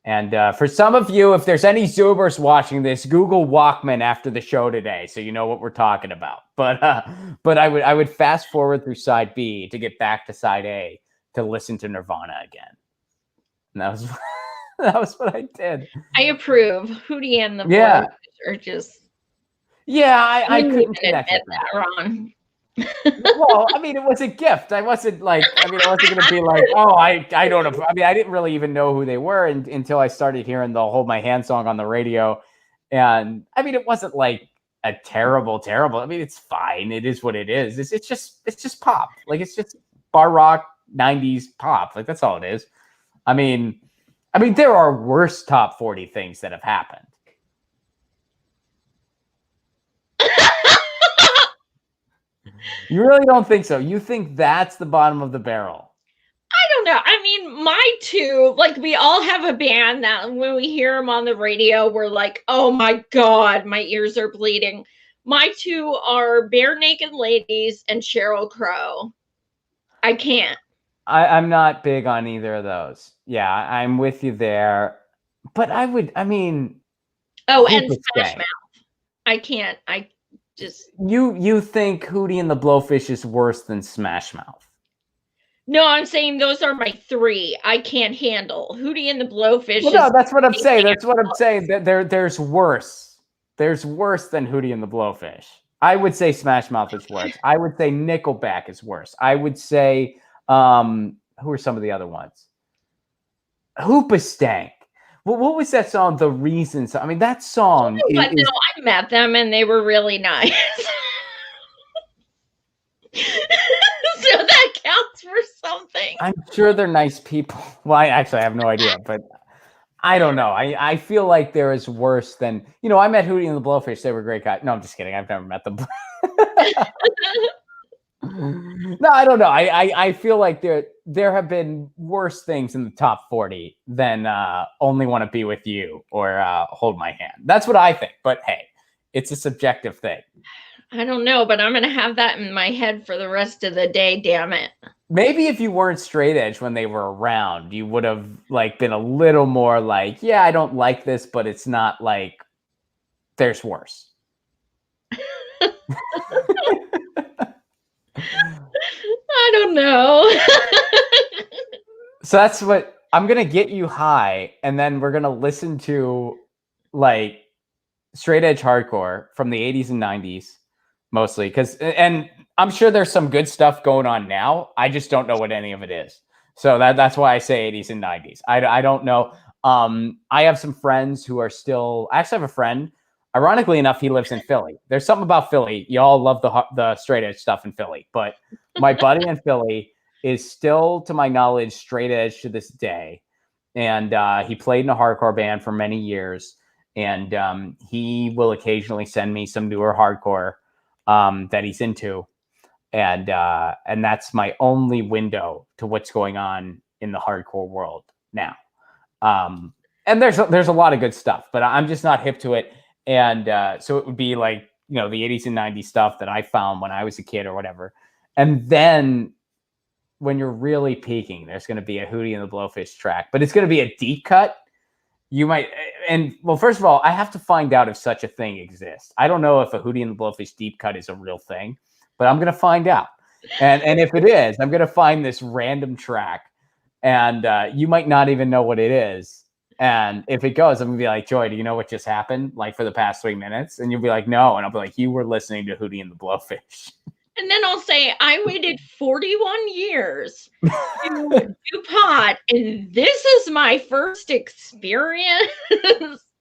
And for some of you, if there's any Zoomers watching this, Google Walkman after the show today, so you know what we're talking about. But I would fast forward through side B to get back to side A to listen to Nirvana again. And that was that was what I did. I approve. Hootie and the Blowfish are just. Yeah, I couldn't connect with that, Ron. Well, I mean, it was a gift. I wasn't going to be like, oh, I don't know. I mean, I didn't really even know who they were until I started hearing the Hold My Hand song on the radio. And I mean, it wasn't like a terrible. I mean, it's fine. It is what it is. It's just pop. Like, it's just bar rock 90s pop. Like, that's all it is. I mean, there are worse top 40 things that have happened. You really don't think so? You think that's the bottom of the barrel? I don't know. I mean, my two, like, we all have a band that when we hear them on the radio, we're like, oh my God, my ears are bleeding. My two are Bare Naked Ladies and Sheryl Crow. I can't. I'm not big on either of those. Yeah, I'm with you there. But I mean, Oh, and Hoopa Smash Stank. Mouth. I can't. I just You think Hootie and the Blowfish is worse than Smash Mouth? no. I'm saying those are my three. I can't handle Hootie and the Blowfish. Well, no, that's what I'm saying. That's what I'm saying. That there's worse. There's worse than Hootie and the Blowfish. I would say Smash Mouth is worse. I would say Nickelback is worse. I would say who are some of the other ones? Hoopa Stank. What was that song? The Reasons. I mean, that song But is no, I met them and they were really nice. So that counts for something. I'm sure they're nice people. Well, I have no idea, but I don't know. I feel like they're as worse than, I met Hootie and the Blowfish. They were great guys. No, I'm just kidding. I've never met them. No, I don't know. I feel like there have been worse things in the top 40 than Only Want to Be With You or Hold My Hand. That's what I think. But hey, it's a subjective thing. I don't know, but I'm going to have that in my head for the rest of the day, damn it. Maybe if you weren't straight edge when they were around, you would have been a little more like, yeah, I don't like this, but it's not like there's worse. I don't know. So that's what I'm going to get you high, and then we're going to listen to straight edge hardcore from the 80s and 90s mostly, and I'm sure there's some good stuff going on now. I just don't know what any of it is. So that's why I say 80s and 90s. I don't know. I have some friends who are still. I actually have a friend. Ironically enough, he lives in Philly. There's something about Philly. Y'all love the straight edge stuff in Philly, but my buddy in Philly is still, to my knowledge, straight edge to this day. And he played in a hardcore band for many years. And he will occasionally send me some newer hardcore that he's into. And that's my only window to what's going on in the hardcore world now. And there's a lot of good stuff, but I'm just not hip to it. And so it would be like, the 80s and 90s stuff that I found when I was a kid or whatever. And then when you're really peaking, there's going to be a Hootie and the Blowfish track, but it's going to be a deep cut. You might, well, first of all, I have to find out if such a thing exists. I don't know if a Hootie and the Blowfish deep cut is a real thing, but I'm going to find out. And if it is, I'm going to find this random track, and you might not even know what it is. And if it goes, I'm going to be like, Joy, do you know what just happened? For the past 3 minutes? And you'll be like, no. And I'll be like, you were listening to Hootie and the Blowfish. And then I'll say, I waited 41 years to do pot, and this is my first experience.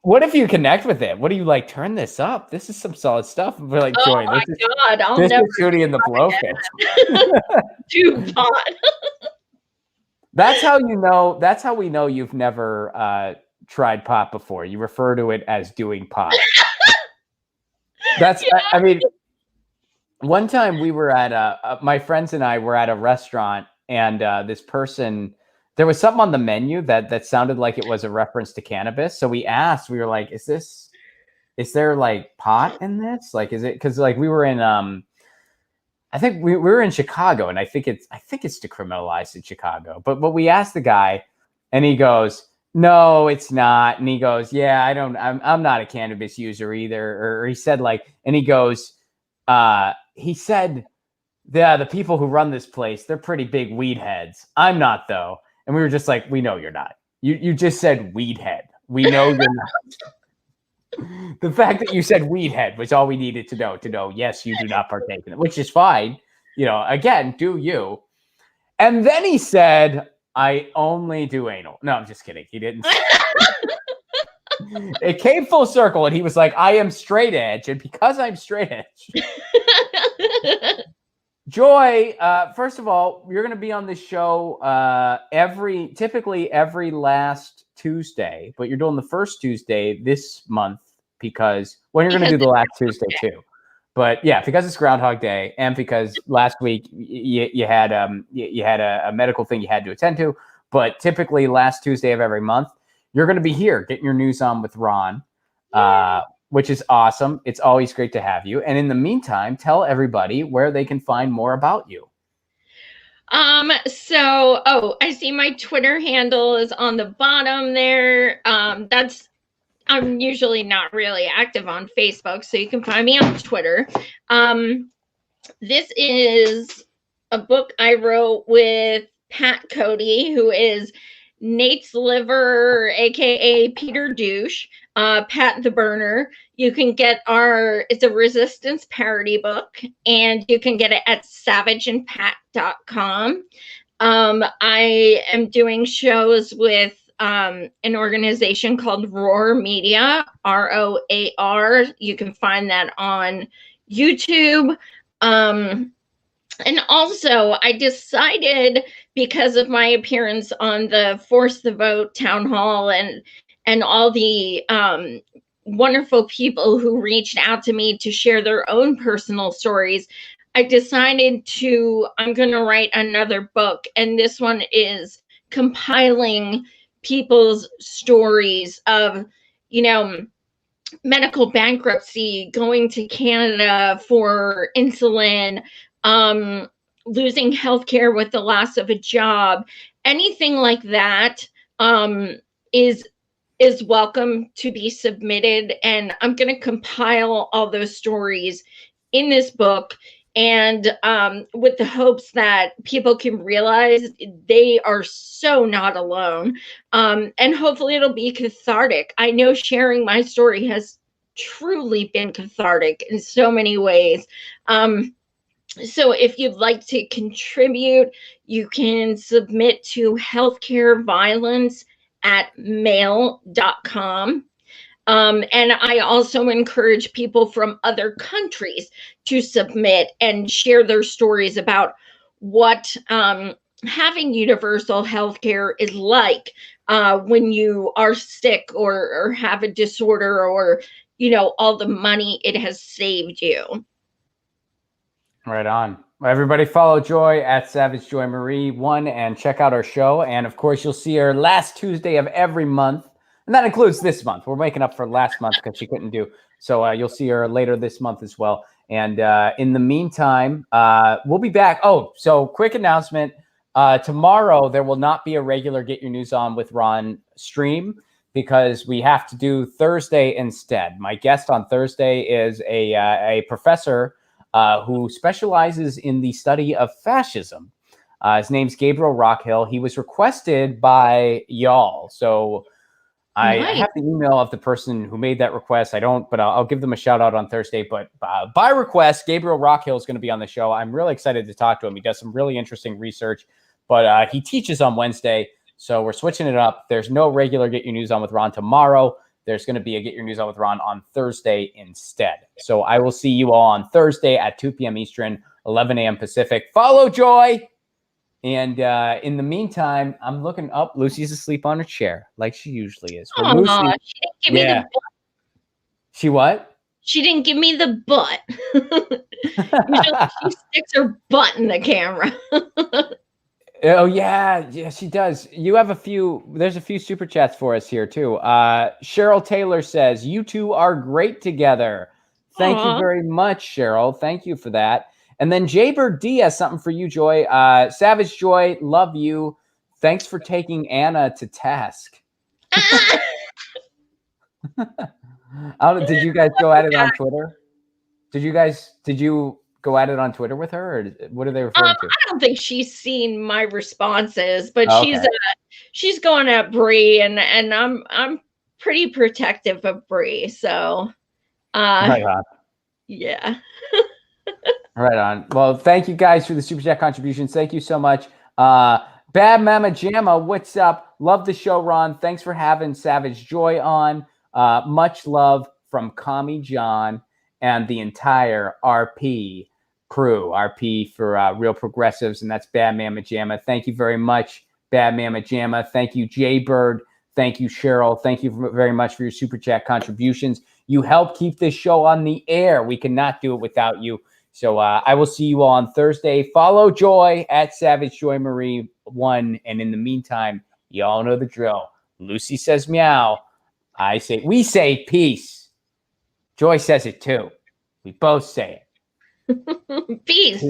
What if you connect with it? What do you turn this up? This is some solid stuff. We're like, Joy, God, this is Hootie and the Blowfish. Do pot. That's how you know. That's how we know you've never tried pot before. You refer to it as doing pot. That's. Yeah. I mean, one time we were at my friends and I were at a restaurant, and this person, there was something on the menu that sounded like it was a reference to cannabis. So we asked. We were like, "Is there pot in this? Is it?" Because we were in I think we were in Chicago, and I think it's decriminalized in Chicago. But we asked the guy, and he goes, "No, it's not." And he goes, "Yeah, I'm not a cannabis user either." Or he said and he goes, he said, "Yeah, the people who run this place, they're pretty big weed heads. I'm not though." And we were just like, "We know you're not. You just said weed head. We know you're not." The fact that you said weed head was all we needed to know. Yes, you do not partake in it, which is fine. Again, do you? And then he said, "I only do anal." No, I'm just kidding. He didn't. It came full circle, and he was like, "I am straight edge, and because I'm straight edge." Joy, first of all, you're going to be on the show typically every last Tuesday, but you're doing the first Tuesday this month because you're going to do the last Tuesday too. But yeah, because it's Groundhog Day, and because last week you had a medical thing you had to attend to. But typically last Tuesday of every month, you're going to be here getting your news on with Ron, which is awesome. It's always great to have you. And in the meantime, tell everybody where they can find more about you. I see my Twitter handle is on the bottom there. I'm usually not really active on Facebook, so you can find me on Twitter. This is a book I wrote with Pat Cody, who is Nate's liver, aka Peter Douche, Pat the Burner. You can get it's a resistance parody book, and you can get it at savageandpat.com. I am doing shows with an organization called Roar Media, ROAR. You can find that on YouTube. And also, I decided, because of my appearance on the Force the Vote town hall and all the wonderful people who reached out to me to share their own personal stories, I decided I'm going to write another book. And this one is compiling people's stories of, medical bankruptcy, going to Canada for insulin, losing healthcare with the loss of a job, anything like that, is welcome to be submitted. And I'm going to compile all those stories in this book, and with the hopes that people can realize they are so not alone. And hopefully it'll be cathartic. I know sharing my story has truly been cathartic in so many ways. So if you'd like to contribute, you can submit to healthcareviolence@mail.com. And I also encourage people from other countries to submit and share their stories about what having universal health care is like when you are sick or have a disorder, or, all the money it has saved you. Right on. Well, everybody follow Joy at Savage Joy Marie 1 and check out our show. And of course, you'll see her last Tuesday of every month. And that includes this month. We're making up for last month because she couldn't do. So you'll see her later this month as well. And in the meantime, we'll be back. Oh, so quick announcement. Tomorrow, there will not be a regular Get Your News On with Ron stream because we have to do Thursday instead. My guest on Thursday is a professor who specializes in the study of fascism. His name's Gabriel Rockhill. He was requested by y'all. So I have the email of the person who made that request. I don't, but I'll give them a shout out on Thursday. But by request, Gabriel Rockhill is going to be on the show. I'm really excited to talk to him. He does some really interesting research, but he teaches on Wednesday. So we're switching it up. There's no regular Get Your News On with Ron tomorrow. There's going to be a Get Your News On with Ron on Thursday instead. So I will see you all on Thursday at 2 p.m. Eastern, 11 a.m. Pacific. Follow Joy. And in the meantime, I'm looking up. Lucy's asleep on her chair like she usually is. Well, Lucy, she didn't give me the butt. She what? She didn't give me the butt. Usually she sticks her butt in the camera. Oh, yeah, she does. You have there's a few super chats for us here, too. Cheryl Taylor says, you two are great together. Thank you very much, Cheryl. Thank you for that. And then Jaybird D has something for you, Joy. Savage Joy, love you. Thanks for taking Anna to task. Did you guys go at it on Twitter? Did you go at it on Twitter with her, or what are they referring to? I don't think she's seen my responses, but she's going at Bree, and I'm pretty protective of Bree. So, right on. Yeah. Right on. Well, thank you guys for the Super Chat contributions. Thank you so much. Bad Mama Jamma, what's up? Love the show, Ron. Thanks for having Savage Joy on. Much love from Kami John and the entire RP crew. RP for Real Progressives, and that's Bad Mama Jamma. Thank you very much, Bad Mama Jamma. Thank you, Jaybird. Thank you, Cheryl. Thank you very much for your Super Chat contributions. You help keep this show on the air. We cannot do it without you. So I will see you all on Thursday. Follow Joy at Savage Joy Marie 1. And in the meantime, you all know the drill. Lucy says meow. We say peace. Joy says it too. We both say it. Peace.